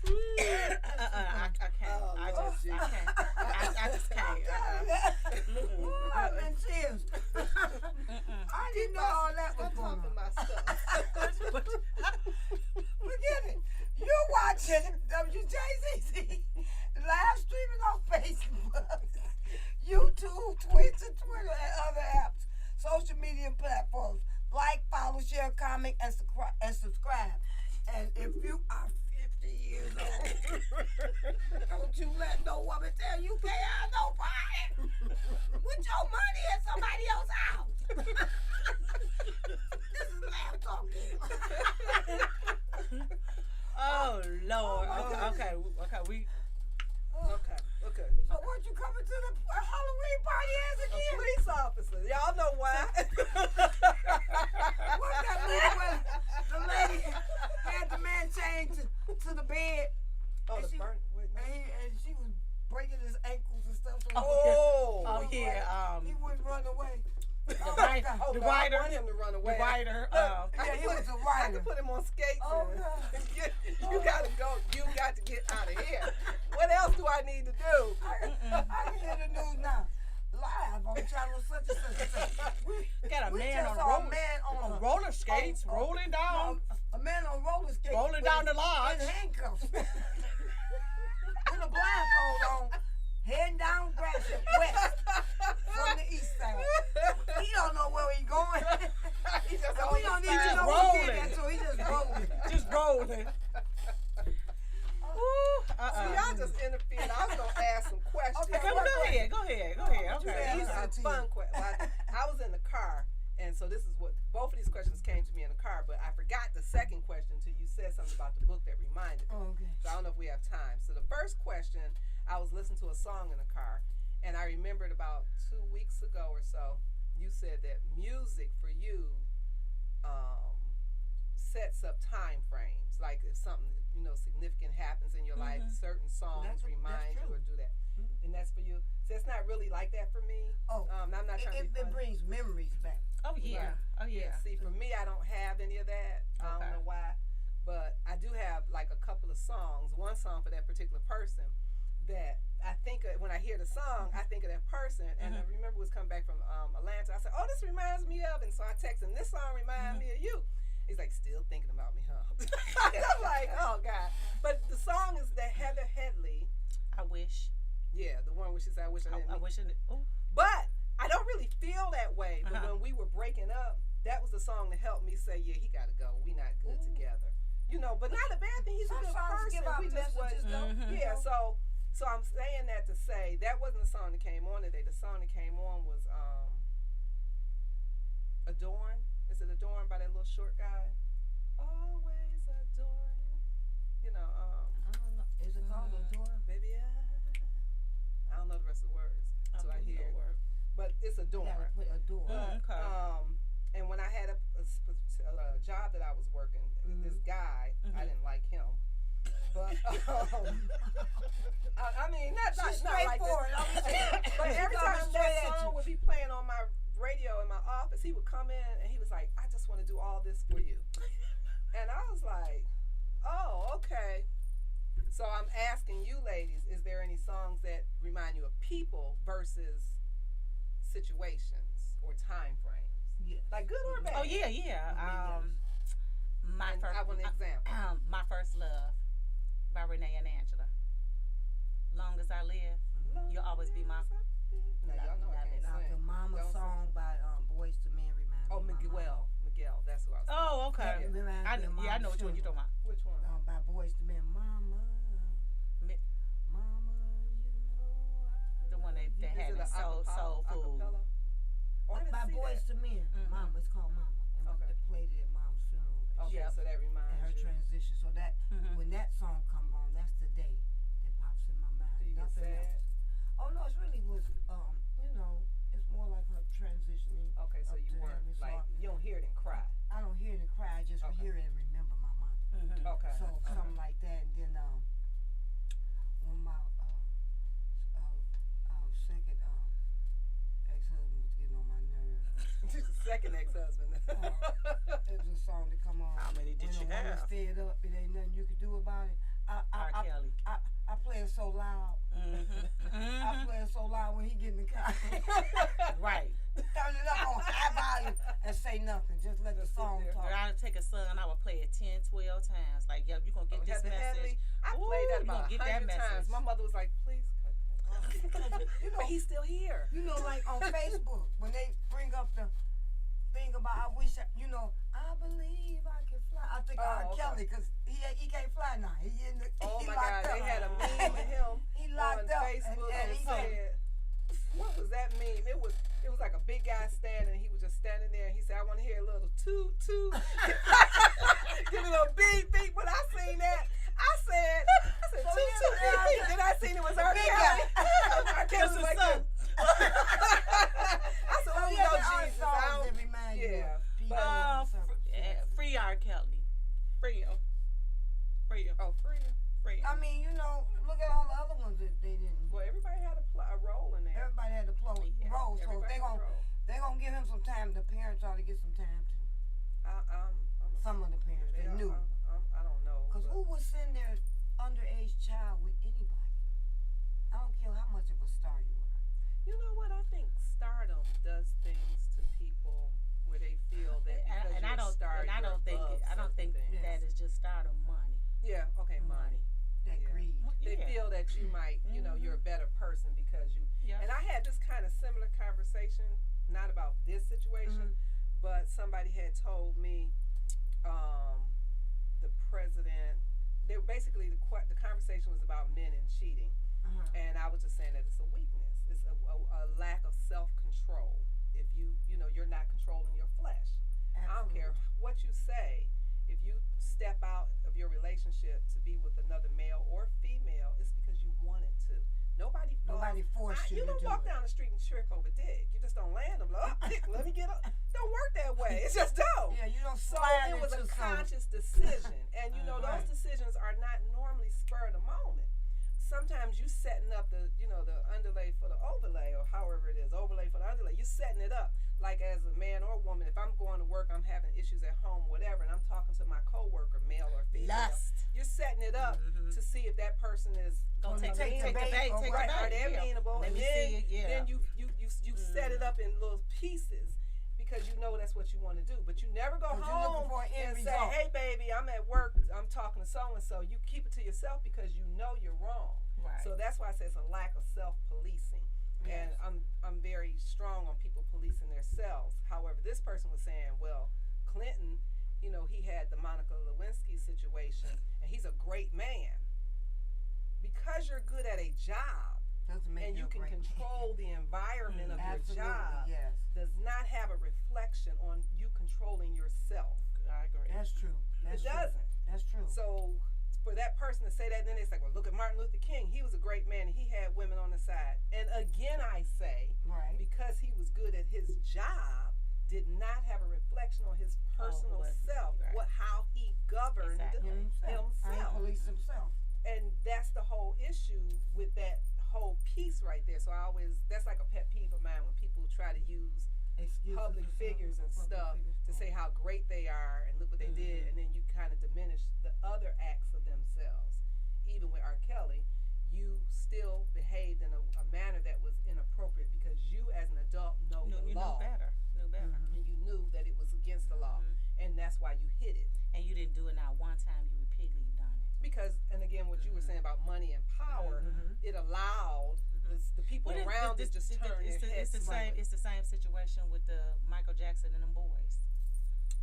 Speaker 1: I can't.
Speaker 3: Oh,
Speaker 1: I
Speaker 3: Lord
Speaker 1: can't. I just can't.
Speaker 2: Ooh, I'm in tears. I didn't know all that was
Speaker 3: I'm
Speaker 2: going
Speaker 3: talking
Speaker 2: on.
Speaker 3: my stuff.
Speaker 2: Forget it. You're watching WJZZ live streaming on Facebook, YouTube, Twitch, and Twitter, and other apps, social media platforms. Like, follow, share, comment, and Don't you let no woman tell you can't have no party with your money in somebody else's house. This is Laugh Talk.
Speaker 4: Oh Lord.
Speaker 2: Oh,
Speaker 4: Okay.
Speaker 2: So what you coming to the Halloween party as
Speaker 3: A
Speaker 2: again?
Speaker 3: police officer. Y'all know why.
Speaker 2: What's that movie where the lady had the man chained to the bed?
Speaker 3: Oh,
Speaker 2: And
Speaker 3: the
Speaker 2: she-
Speaker 3: burn. Wait, no.
Speaker 2: And she was breaking his ankles and stuff. So
Speaker 3: Oh.
Speaker 2: he wouldn't run away.
Speaker 4: The
Speaker 2: Oh,
Speaker 4: right,
Speaker 2: God.
Speaker 3: Oh,
Speaker 4: the
Speaker 3: no, I
Speaker 4: writer,
Speaker 3: want him to run
Speaker 4: the
Speaker 3: away.
Speaker 4: writer.
Speaker 2: Yeah, he was a
Speaker 3: I
Speaker 2: writer.
Speaker 3: can put him on skates.
Speaker 2: Oh,
Speaker 3: and-
Speaker 2: God.
Speaker 3: You gotta go. You got to get out of here. What else do I need to do?
Speaker 2: I can hear the news now. Live on channel such and such and such.
Speaker 4: Got a
Speaker 2: We
Speaker 4: man
Speaker 2: just
Speaker 4: on
Speaker 2: saw a
Speaker 4: roller,
Speaker 2: man
Speaker 4: on
Speaker 2: a-
Speaker 4: roller skates,
Speaker 2: on-
Speaker 4: rolling down,
Speaker 2: a man on roller skates.
Speaker 4: rolling down the lodge.
Speaker 2: In handcuffs. With a blindfold on. Heading down Gratiot West from the east side. He don't know where he going.
Speaker 3: He just
Speaker 2: And we don't
Speaker 3: on the
Speaker 2: even
Speaker 3: side.
Speaker 2: know
Speaker 4: rolling.
Speaker 2: who did that, so he just rolling.
Speaker 4: Just rolling.
Speaker 3: See, y'all just interfered. I was gonna ask some questions.
Speaker 2: Okay,
Speaker 4: Go ahead. Okay.
Speaker 3: These are fun questions. I was in the car, and so this is what both of these questions came to me in the car. But I forgot the second question until you said something about the book that reminded me.
Speaker 2: Oh, okay.
Speaker 3: So I don't know if we have time. So the first question, I was listening to a song in the car, and I remembered about 2 weeks ago or so, you said that music for you sets up time frames. Like if something significant happens in your life, certain songs
Speaker 2: That's
Speaker 3: remind you
Speaker 2: true.
Speaker 3: or do that. And that's for you. So it's not really like that for me.
Speaker 2: Oh,
Speaker 3: I'm not trying to be
Speaker 2: it
Speaker 3: funny.
Speaker 2: brings memories back.
Speaker 4: Oh yeah. Oh yeah.
Speaker 3: See, for me, I don't have any of that. I
Speaker 4: Okay.
Speaker 3: don't know why, but I do have like a couple of songs. One song for that particular person that I think of, when I hear the song, I think of that person. And I remember it was coming back from Atlanta. I said, "Oh, this reminds me of," and so I text him, "This song reminds me of you." He's like, "Still thinking about me, huh?" And I'm like, "Oh God!" But the song is the Heather Headley.
Speaker 4: I wish.
Speaker 3: Yeah, the one where she said, "I wish I didn't."
Speaker 4: I wish it. Oh.
Speaker 3: But I don't really feel that way. But
Speaker 4: Uh-huh.
Speaker 3: when we were breaking up, that was the song that helped me say, "Yeah, he got to go. We not good together." But not a bad thing. He's a
Speaker 2: Some
Speaker 3: good
Speaker 2: songs
Speaker 3: person.
Speaker 2: give out
Speaker 3: We just
Speaker 2: messages,
Speaker 3: wasn't.
Speaker 2: though.
Speaker 4: Mhm.
Speaker 3: Yeah. So I'm saying that to say that wasn't the song that came on today. The song that came on was "Adorn." Is it "Adorn" by that little short guy? Always adore you.
Speaker 2: I don't know. Is it called a door?
Speaker 3: Baby, I don't know the rest of the words until I hear it. But it's
Speaker 2: You
Speaker 3: "Adorn."
Speaker 2: gotta put a door.
Speaker 4: Okay.
Speaker 3: And when I had a job that I was working, this guy, I didn't like him. But I mean, not like
Speaker 2: straightforward.
Speaker 3: that. But every
Speaker 2: Coming
Speaker 3: time
Speaker 2: straight
Speaker 3: that
Speaker 2: at
Speaker 3: song
Speaker 2: you.
Speaker 3: would be playing on my radio in my office, he would come in and he was like, "I just want to do all this for you." And I was like, "Oh, okay." So I'm asking you ladies, is there any songs that remind you of people versus situations or time frames?
Speaker 2: Yes.
Speaker 3: Like good or bad?
Speaker 4: Oh yeah. My
Speaker 3: And
Speaker 4: first.
Speaker 3: I want an example.
Speaker 4: My first love by Renee and Angela. Long as I live, you'll always be my.
Speaker 3: No, y'all know I can't
Speaker 2: Now,
Speaker 3: sing.
Speaker 2: the Mama
Speaker 3: Don't
Speaker 2: song by Boys to Men reminds
Speaker 3: Oh,
Speaker 2: me of my mama.
Speaker 3: Miguel, that's who I was thinking.
Speaker 4: Oh, okay.
Speaker 2: It reminds
Speaker 4: I
Speaker 2: me of
Speaker 4: know
Speaker 2: Mama's
Speaker 4: which one you're talking about.
Speaker 3: Which one?
Speaker 2: By Boys to Men. Mama,
Speaker 4: Mi-
Speaker 2: Mama, you know I
Speaker 4: The one that
Speaker 2: love you.
Speaker 4: had
Speaker 3: Is it
Speaker 4: it
Speaker 3: a
Speaker 4: soul food.
Speaker 3: acapella? Oh, I didn't
Speaker 2: By
Speaker 3: see
Speaker 2: Boys
Speaker 3: that.
Speaker 2: to Men. Mama, it's called Mama. And
Speaker 3: Okay.
Speaker 2: they played it at Mom's funeral.
Speaker 3: Okay,
Speaker 4: Yeah.
Speaker 3: so that
Speaker 2: And
Speaker 3: reminds
Speaker 2: her
Speaker 3: you.
Speaker 2: transition. So that when that song come on, that's the day that pops in my mind.
Speaker 3: Do you get
Speaker 2: Nothing
Speaker 3: sad?
Speaker 2: else. Oh no, it really was. It's more like her transitioning.
Speaker 3: Okay, so
Speaker 2: up
Speaker 3: you
Speaker 2: to
Speaker 3: weren't
Speaker 2: heaven, so
Speaker 3: like you don't hear it and cry.
Speaker 2: I don't hear it and cry. I just
Speaker 3: Okay.
Speaker 2: hear it and remember my mom.
Speaker 3: Okay.
Speaker 2: So something like that, and then when my second ex-husband was getting on my nerves,
Speaker 3: She's the second ex-husband.
Speaker 2: it was a song to come on.
Speaker 4: How many did
Speaker 2: when
Speaker 4: you
Speaker 2: a woman's
Speaker 4: have?
Speaker 2: fed up, it ain't nothing you can do about it.
Speaker 4: R. Kelly.
Speaker 2: I play it so loud. I play it so loud when he get in the car.
Speaker 4: Right.
Speaker 2: Turn it up on high volume and say nothing. Just let the
Speaker 3: Just sit
Speaker 2: song
Speaker 3: there.
Speaker 2: talk.
Speaker 4: When I would take a son, I would play it 10, 12 times. Like, yeah, you're going to get this
Speaker 3: Heather
Speaker 4: message.
Speaker 3: Headley, I
Speaker 4: Ooh,
Speaker 3: played that
Speaker 4: you
Speaker 3: about
Speaker 4: gonna get that
Speaker 3: 100 times.
Speaker 4: message.
Speaker 3: My mother was like, "Please cut that off."
Speaker 2: You know,
Speaker 3: But he's still here.
Speaker 2: You know, like on Facebook, when they bring up the thing about I wish, I believe I can fly. I think
Speaker 3: Oh,
Speaker 2: R.
Speaker 3: okay.
Speaker 2: Kelly, because he can't fly now. He in the,
Speaker 3: Oh
Speaker 2: he
Speaker 3: my
Speaker 2: locked
Speaker 3: God,
Speaker 2: up.
Speaker 3: they had a meme of him.
Speaker 2: He
Speaker 3: seen it was R.
Speaker 2: Big
Speaker 3: Kelly.
Speaker 2: guy.
Speaker 3: R. Kelly was like
Speaker 1: son.
Speaker 3: I said, oh, you know Jesus. I
Speaker 2: songs
Speaker 3: don't-
Speaker 2: that remind you
Speaker 3: yeah.
Speaker 2: of people
Speaker 3: But-
Speaker 2: and stuff.
Speaker 1: Free R. Kelly. Free him. Free him.
Speaker 3: Oh, free.
Speaker 1: Free him.
Speaker 2: I mean, you know, look at all the other ones that they didn't.
Speaker 3: Well, everybody had a role in there.
Speaker 2: Everybody had to play
Speaker 1: Yeah,
Speaker 2: role, so if
Speaker 3: Everybody
Speaker 2: they
Speaker 3: had a
Speaker 2: gonna
Speaker 3: role.
Speaker 2: give him some time. The parents ought to get some time too.
Speaker 3: I'm
Speaker 2: Some of the parents
Speaker 3: they
Speaker 2: they
Speaker 3: are-
Speaker 2: knew,
Speaker 3: I don't know.
Speaker 2: because
Speaker 3: but-
Speaker 2: who would send their underage child with anybody? I don't care how much of a star you are.
Speaker 3: You know what? I think stardom does things to people where they feel that because
Speaker 1: And
Speaker 3: you're
Speaker 1: I don't.
Speaker 3: a star,
Speaker 1: And I
Speaker 3: you're
Speaker 1: don't think.
Speaker 3: above
Speaker 1: I don't think
Speaker 3: certain things.
Speaker 1: that is just stardom money.
Speaker 3: Yeah. Okay. Money.
Speaker 2: That
Speaker 3: Yeah.
Speaker 2: greed.
Speaker 3: They
Speaker 1: Yeah.
Speaker 3: feel that you might, you know, you're a better person because you.
Speaker 1: Yeah.
Speaker 3: And I had this kind of similar conversation, not about this situation, but somebody had told me, the president. They basically the conversation was about men and cheating, and I was just saying that it's a weakness. It's a lack of self-control. If you're not controlling your flesh. I don't care what you say. If you step out of your relationship to be with another male or female, it's because you wanted to. Nobody
Speaker 2: forced you
Speaker 3: You
Speaker 2: to
Speaker 3: don't
Speaker 2: do
Speaker 3: walk
Speaker 2: it.
Speaker 3: down the street and trip over dick. You just don't land them. Like, oh, dick, let me get up. Don't work that way. It's just don't.
Speaker 2: Yeah, you don't
Speaker 3: So
Speaker 2: slide
Speaker 3: it was a
Speaker 2: into some.
Speaker 3: conscious decision. And you know,
Speaker 2: Right.
Speaker 3: those decisions are not normally spur of the moment. Sometimes you setting up the underlay for the overlay, or however it is, overlay for the underlay. You're setting it up. Like as a man or woman, if I'm going to work, I'm having issues at home, whatever, and I'm talking to my coworker, male or female.
Speaker 1: Lust.
Speaker 3: You're setting it up to see if that person is
Speaker 1: Gonna take
Speaker 2: take
Speaker 1: the
Speaker 2: the
Speaker 1: bait.
Speaker 2: bait,
Speaker 1: Take the
Speaker 3: right,
Speaker 1: bait.
Speaker 3: are they
Speaker 1: Yeah.
Speaker 3: amenable?
Speaker 1: Let
Speaker 3: And
Speaker 1: me
Speaker 3: then,
Speaker 1: see it. Yeah.
Speaker 3: then you set it up in little pieces because you know that's what you want to do. But you never go
Speaker 2: 'Cause you're
Speaker 3: home
Speaker 2: looking for an end
Speaker 3: and say,
Speaker 2: result.
Speaker 3: "Hey, baby, I'm at work. I'm talking to so and so." You keep it to yourself because you know you're wrong.
Speaker 1: Right.
Speaker 3: So that's why I say it's a lack of self-policing.
Speaker 2: Yes.
Speaker 3: And I'm very strong on people policing themselves. However, this person was saying, well, Clinton, he had the Monica Lewinsky situation, and he's a great man. Because you're good at a job
Speaker 2: Doesn't make
Speaker 3: and you
Speaker 2: a
Speaker 3: can
Speaker 2: great man.
Speaker 3: control the environment of your
Speaker 2: Absolutely,
Speaker 3: job,
Speaker 2: yes.
Speaker 3: does not have a reflection on you controlling yourself.
Speaker 1: I agree.
Speaker 2: That's true. That's
Speaker 3: It
Speaker 2: true.
Speaker 3: doesn't.
Speaker 2: That's true.
Speaker 3: So for that person to say that, then it's like, well, look at Martin Luther King. He was a great man, and he had women on the side. And again, I say,
Speaker 2: Right.
Speaker 3: because he was good at his job, did not have a reflection on his personal
Speaker 1: what-
Speaker 3: self,
Speaker 1: right.
Speaker 3: how he governed
Speaker 1: Exactly.
Speaker 2: Himself. I ain't
Speaker 3: himself.
Speaker 2: police himself.
Speaker 3: And that's the whole issue with that whole piece right there. So that's like a pet peeve of mine when people try to use
Speaker 2: Excuses
Speaker 3: public
Speaker 2: or
Speaker 3: figures and
Speaker 2: something. Public
Speaker 3: stuff
Speaker 2: figures.
Speaker 3: to say how great they are and look what they did, and then you kind of diminish the other acts of themselves. Even with R. Kelly, you still behaved in a manner that was inappropriate because you, as an adult, know the
Speaker 1: You
Speaker 3: law,
Speaker 1: knew better.
Speaker 3: and you knew that it was against the law, and that's why you hid it.
Speaker 1: And you didn't do it not one time. You repeatedly done it.
Speaker 3: Because, and again, what you were saying about money and power, it allowed the people
Speaker 1: Well,
Speaker 3: around it just turn their heads.
Speaker 1: It's the same. It's the same situation with the Michael Jackson and them boys.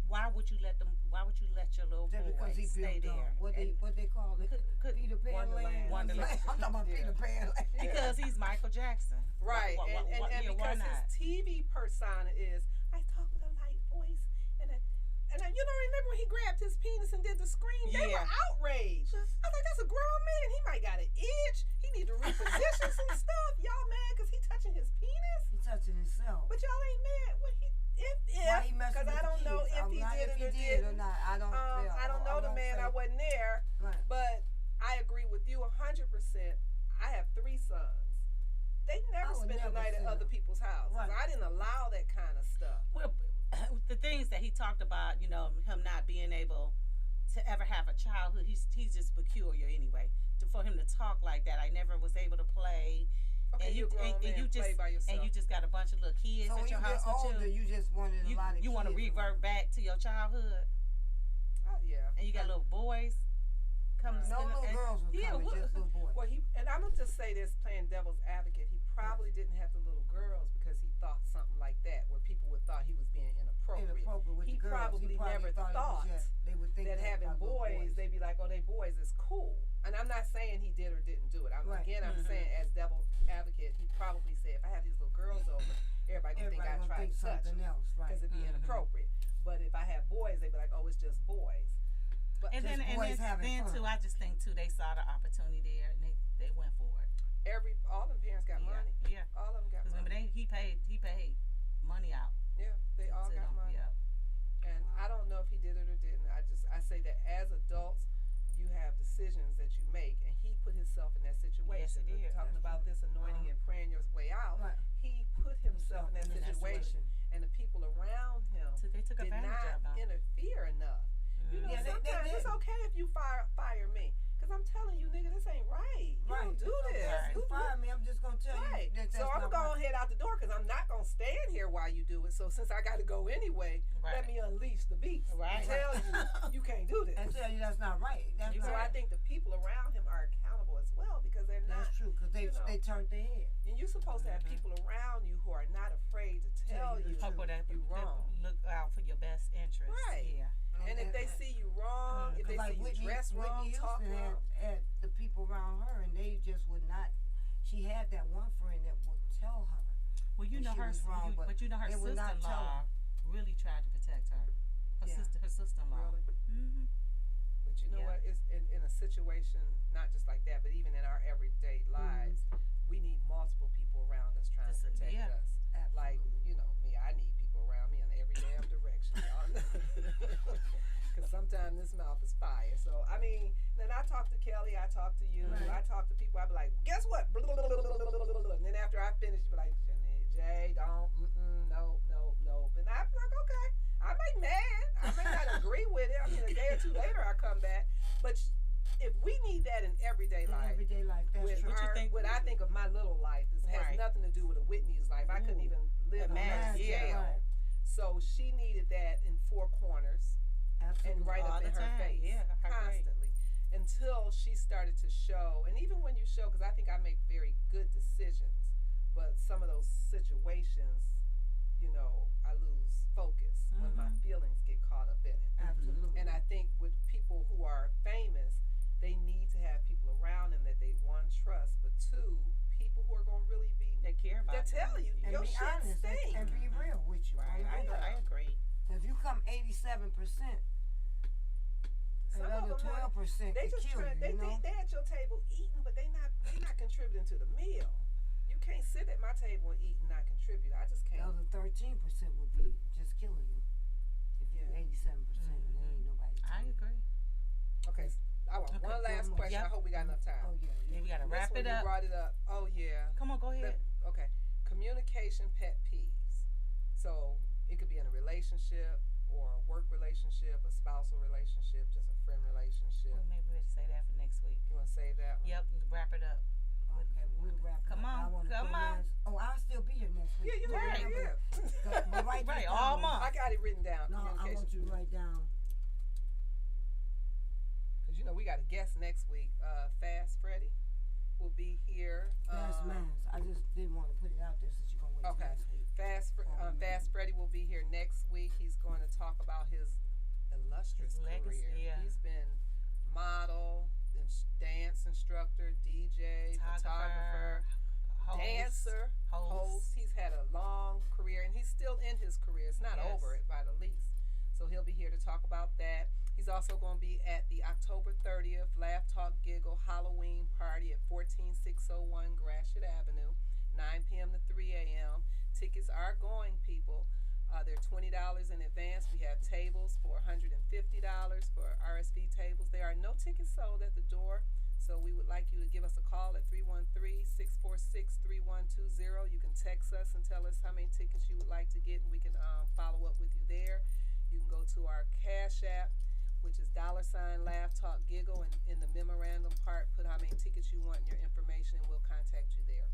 Speaker 1: Why would you let them? Why would you let your little
Speaker 2: Just
Speaker 1: boy
Speaker 2: because he
Speaker 1: stay
Speaker 2: built
Speaker 1: there?
Speaker 2: what they call it,
Speaker 1: Could-
Speaker 2: Peter Pan
Speaker 3: Wonderland.
Speaker 1: Wonderland.
Speaker 2: I'm talking about
Speaker 3: Yeah.
Speaker 2: Peter Pan Land.
Speaker 1: Because he's Michael Jackson.
Speaker 3: Right,
Speaker 1: Why-
Speaker 3: and
Speaker 1: yeah, why
Speaker 3: because
Speaker 1: not?
Speaker 3: his TV persona is, I talk with a light voice, and you don't remember when he grabbed his penis and did the scream? They
Speaker 1: Yeah.
Speaker 3: were outraged. I was like, that's a grown man. He might got an itch. He need to reposition some stuff. Y'all mad because he touching his penis?
Speaker 2: He touching himself.
Speaker 3: But y'all ain't mad. What
Speaker 2: Why he messing
Speaker 3: because
Speaker 2: with
Speaker 3: I
Speaker 2: the
Speaker 3: don't know
Speaker 2: kids?
Speaker 3: if
Speaker 2: I'm
Speaker 3: he
Speaker 2: not
Speaker 3: did
Speaker 2: if
Speaker 3: it
Speaker 2: he
Speaker 3: or
Speaker 2: did or
Speaker 3: didn't.
Speaker 2: not. I don't. Yeah,
Speaker 3: I don't know the
Speaker 2: won't
Speaker 3: man.
Speaker 2: say.
Speaker 3: I wasn't there.
Speaker 2: Right.
Speaker 3: But I agree with you 100%. I have 3 sons. They never
Speaker 2: I would
Speaker 3: spent the
Speaker 2: never
Speaker 3: night at
Speaker 2: send
Speaker 3: other
Speaker 2: them.
Speaker 3: people's houses.
Speaker 2: Right.
Speaker 3: I didn't allow that kind of stuff.
Speaker 1: Well, the things that he talked about, him not being able to ever have a childhood, he's just peculiar anyway. For him to talk like that, I never was able to play.
Speaker 3: Okay,
Speaker 1: and
Speaker 3: you're a grown man,
Speaker 1: you
Speaker 3: play
Speaker 1: just
Speaker 3: by yourself.
Speaker 1: and you just got a bunch of little kids
Speaker 2: So
Speaker 1: at
Speaker 2: when
Speaker 1: your
Speaker 2: you
Speaker 1: house
Speaker 2: get older,
Speaker 1: with you.
Speaker 2: you just wanted a lot of
Speaker 1: You want to
Speaker 2: kids
Speaker 1: revert
Speaker 2: around.
Speaker 1: back to your childhood,
Speaker 3: Yeah.
Speaker 1: and you got little boys coming.
Speaker 3: Right.
Speaker 2: No little girls were
Speaker 1: yeah,
Speaker 2: coming,
Speaker 1: what-
Speaker 2: just little boys.
Speaker 3: Well, and I'm gonna just say this, playing devil's advocate. He probably didn't have the little girls because he thought something like that, where people would thought he was being inappropriate.
Speaker 2: Inappropriate with
Speaker 3: he
Speaker 2: the girls.
Speaker 3: probably never
Speaker 2: thought,
Speaker 3: thought
Speaker 2: it was just, they would think
Speaker 3: that having
Speaker 2: about little
Speaker 3: boys, they'd be like, oh, they boys is cool. And I'm not saying he did or didn't do it.
Speaker 2: Right.
Speaker 3: Again, I'm saying as devil advocate, he probably said, if I have these little girls over, everybody gonna think I
Speaker 2: Everybody gonna
Speaker 3: tried
Speaker 2: think
Speaker 3: to touch
Speaker 2: something
Speaker 3: them
Speaker 2: else, right?
Speaker 3: because it'd be inappropriate. But if I have boys, they'd be like, oh, it's just boys. But
Speaker 1: And then,
Speaker 2: Just
Speaker 1: and
Speaker 2: boys having
Speaker 1: then
Speaker 2: fun.
Speaker 1: too, I just think too, they saw the opportunity there and they went for it.
Speaker 3: all them parents got
Speaker 1: Yeah,
Speaker 3: money.
Speaker 1: yeah.
Speaker 3: All of them got
Speaker 1: Because remember,
Speaker 3: money.
Speaker 1: he paid money out.
Speaker 3: Yeah, they all
Speaker 1: to
Speaker 3: got
Speaker 1: them.
Speaker 3: money.
Speaker 1: Yep.
Speaker 3: And I don't know if he did it or didn't. I say that as adults, you have decisions that you make, and he put himself in that situation.
Speaker 1: Yes, he did.
Speaker 3: Talking
Speaker 2: That's
Speaker 3: about
Speaker 2: true.
Speaker 3: this anointing and praying your way out,
Speaker 2: Right.
Speaker 3: he put himself in that
Speaker 1: in that
Speaker 3: situation, and the people around him
Speaker 1: So they took
Speaker 3: did
Speaker 1: advantage
Speaker 3: not
Speaker 1: of him.
Speaker 3: interfere enough. You know,
Speaker 2: Yeah, they
Speaker 3: sometimes it's
Speaker 2: did.
Speaker 3: okay if you fire me, cause I'm telling you, nigga, this ain't right. You
Speaker 2: Right.
Speaker 3: don't do
Speaker 2: It's okay.
Speaker 3: this.
Speaker 1: Right.
Speaker 2: You fire me, I'm just gonna tell
Speaker 3: Right.
Speaker 2: you that that's
Speaker 3: So I'm
Speaker 2: not
Speaker 3: gonna
Speaker 2: right.
Speaker 3: head out the door because I'm not gonna stand here while you do it. So since I got to go anyway,
Speaker 1: Right.
Speaker 3: let me unleash the beast.
Speaker 1: Right.
Speaker 3: And tell you can't do this.
Speaker 2: And tell you that's not right. That's
Speaker 1: You
Speaker 2: not
Speaker 3: So I
Speaker 2: right.
Speaker 3: think the people around him are accountable as well because they're not.
Speaker 2: That's true, because
Speaker 3: you know.
Speaker 2: they turned their head.
Speaker 3: And you're supposed to have people around you who are not afraid to tell
Speaker 2: you the
Speaker 3: you
Speaker 2: truth.
Speaker 1: People that
Speaker 3: you wrong.
Speaker 1: look out for your best interest.
Speaker 3: Right.
Speaker 1: Yeah.
Speaker 3: And if they see you wrong, if they
Speaker 2: like
Speaker 3: see you
Speaker 2: Whitney,
Speaker 3: dress wrong,
Speaker 2: Whitney
Speaker 3: talk
Speaker 2: Houston
Speaker 3: wrong.
Speaker 2: had the people around her, and they just would not. She had that one friend that would tell her.
Speaker 1: Well, you
Speaker 2: when
Speaker 1: know
Speaker 2: she
Speaker 1: her,
Speaker 2: was wrong,
Speaker 1: but you know her
Speaker 2: they would not tell
Speaker 1: sister-in-law really tried to protect her.
Speaker 2: Yeah.
Speaker 1: Her sister-in-law.
Speaker 3: Really?
Speaker 1: Mm-hmm.
Speaker 3: But you know
Speaker 1: Yeah.
Speaker 3: what? It's in a situation, not just like that, but even in our everyday lives, we need multiple people around us trying to protect
Speaker 1: yeah.
Speaker 3: us. Like,
Speaker 2: Absolutely.
Speaker 3: you know, me, I need people around me in every damn direction, y'all know. Because sometimes this mouth is fire. So, I mean, then I talk to Kelly, I talk to you,
Speaker 2: Right.
Speaker 3: I talk to people, I be like, guess what? And then after I finish, you be like, Jay, don't, no. And I be like, okay, I may mad. I may not agree with it. I mean, a day or two later, I come back. But if we need that in everyday
Speaker 2: In
Speaker 3: life,
Speaker 2: everyday life, that's
Speaker 3: with
Speaker 2: true.
Speaker 1: What you think-
Speaker 3: what I think of my little life, this has
Speaker 1: Right.
Speaker 3: nothing to do with a Whitney's life. I couldn't
Speaker 2: Ooh.
Speaker 3: even live on that
Speaker 1: Imagine, yeah.
Speaker 3: scale.
Speaker 2: Right.
Speaker 3: So she needed that in four corners
Speaker 2: Absolutely.
Speaker 3: and right
Speaker 1: All
Speaker 3: up
Speaker 1: the
Speaker 3: in her
Speaker 1: time,
Speaker 3: face
Speaker 1: yeah, I agree.
Speaker 3: constantly until she started to show. And even when you show, because I think I make very good decisions, but some of those situations, you know, I lose focus when my feelings get caught up in it.
Speaker 2: Absolutely.
Speaker 3: And I think with people who are famous, they need to have people around them that they, one, trust, but two, people who are going to really be,
Speaker 1: They care about
Speaker 3: that tell
Speaker 1: them.
Speaker 3: you
Speaker 2: and
Speaker 3: your
Speaker 2: be
Speaker 3: shit
Speaker 2: honest
Speaker 3: stinks.
Speaker 2: and be real with you.
Speaker 1: Right. I agree.
Speaker 2: If you come 87%,
Speaker 3: Some of
Speaker 2: another
Speaker 3: them are-
Speaker 2: 12%
Speaker 3: They
Speaker 2: could
Speaker 3: just
Speaker 2: kill
Speaker 3: trying.
Speaker 2: you. You know.
Speaker 3: They at your table eating, but they not contributing to the meal. You can't sit at my table and eat and not contribute. I just
Speaker 2: The
Speaker 3: can't.
Speaker 2: other 13% would be just killing you. If you're
Speaker 3: Yeah.
Speaker 2: 87%, and there ain't nobody.
Speaker 1: I agree.
Speaker 3: Okay, I want
Speaker 2: Okay,
Speaker 3: one last
Speaker 2: one more.
Speaker 3: question. I
Speaker 1: Yep.
Speaker 3: hope we got enough time.
Speaker 2: Oh yeah.
Speaker 1: Yeah, we gotta
Speaker 3: This
Speaker 1: wrap
Speaker 3: one
Speaker 1: it
Speaker 3: you
Speaker 1: up.
Speaker 3: brought it up. Oh yeah.
Speaker 1: Come on, go ahead.
Speaker 3: Okay. Communication pet peeves. So it could be in a relationship or a work relationship, a spousal relationship, just a friend relationship.
Speaker 1: Well, maybe we'll say that for next week.
Speaker 3: You want to save that one?
Speaker 1: Yep, wrap it up.
Speaker 2: Okay, we'll wrap it
Speaker 1: Come
Speaker 2: up.
Speaker 1: on,
Speaker 2: I wanna
Speaker 1: come
Speaker 2: put
Speaker 1: on.
Speaker 2: mine- Oh, I'll still be here next week.
Speaker 3: Yeah, you
Speaker 1: Right.
Speaker 3: right. Yeah.
Speaker 2: But write this
Speaker 1: Right,
Speaker 2: down.
Speaker 1: all month.
Speaker 3: I got it written down.
Speaker 2: No, I
Speaker 3: Communication.
Speaker 2: want you to write down.
Speaker 3: Because, you know, we got a guest next week. Fast Freddy will be here.
Speaker 2: That's mine. I just didn't want to put it out there since you're gonna wait till
Speaker 3: Okay.
Speaker 2: next week.
Speaker 3: Fast Freddy will be here next week. He's going to talk about his illustrious
Speaker 1: His legacy,
Speaker 3: career.
Speaker 1: yeah.
Speaker 3: He's been model, dance instructor, DJ, photographer,
Speaker 1: host,
Speaker 3: dancer, host. He's had a long career, and he's still in his career. It's not
Speaker 1: Yes.
Speaker 3: over it by the least. So he'll be here to talk about that. He's also going to be at the October 30th Laugh Talk Giggle Halloween party at 14601 Gratiot Avenue, 9 p.m. to 3 a.m. Tickets are going, people. They're $20 in advance. We have tables for $150 for RSV tables. There are no tickets sold at the door, so we would like you to give us a call at 313-646-3120. You can text us and tell us how many tickets you would like to get, and we can follow up with you there. You can go to our Cash App, which is $Laugh Talk Giggle, and in the memorandum part, put how many tickets you want and your information, and we'll contact you there.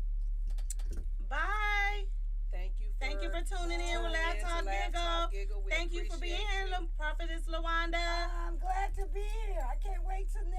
Speaker 1: Bye.
Speaker 3: Thank you
Speaker 1: for tuning in with Laugh Talk Giggle.
Speaker 3: We
Speaker 1: Thank you for being
Speaker 3: appreciate
Speaker 1: here,
Speaker 3: you.
Speaker 1: Prophetess LaWanda.
Speaker 2: I'm glad to be here. I can't wait till next